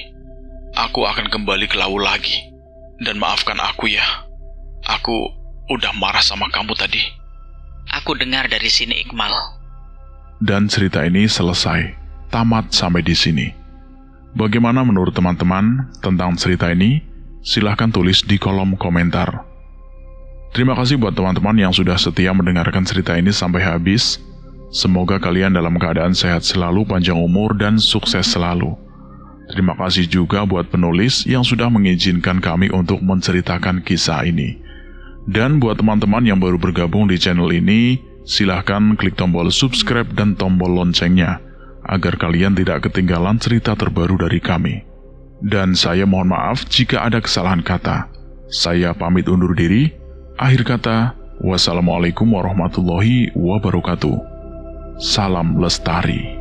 Aku akan kembali ke Lawu lagi. Dan maafkan aku ya. Aku udah marah sama kamu tadi. Aku dengar dari sini, Iqmal. Dan cerita ini selesai, tamat sampai di sini. Bagaimana menurut teman-teman tentang cerita ini? Silahkan tulis di kolom komentar. Terima kasih buat teman-teman yang sudah setia mendengarkan cerita ini sampai habis. Semoga kalian dalam keadaan sehat selalu, panjang umur, dan sukses selalu. Terima kasih juga buat penulis yang sudah mengizinkan kami untuk menceritakan kisah ini. Dan buat teman-teman yang baru bergabung di channel ini, silahkan klik tombol subscribe dan tombol loncengnya, agar kalian tidak ketinggalan cerita terbaru dari kami. Dan saya mohon maaf jika ada kesalahan kata. Saya pamit undur diri. Akhir kata, wassalamualaikum warahmatullahi wabarakatuh. Salam lestari.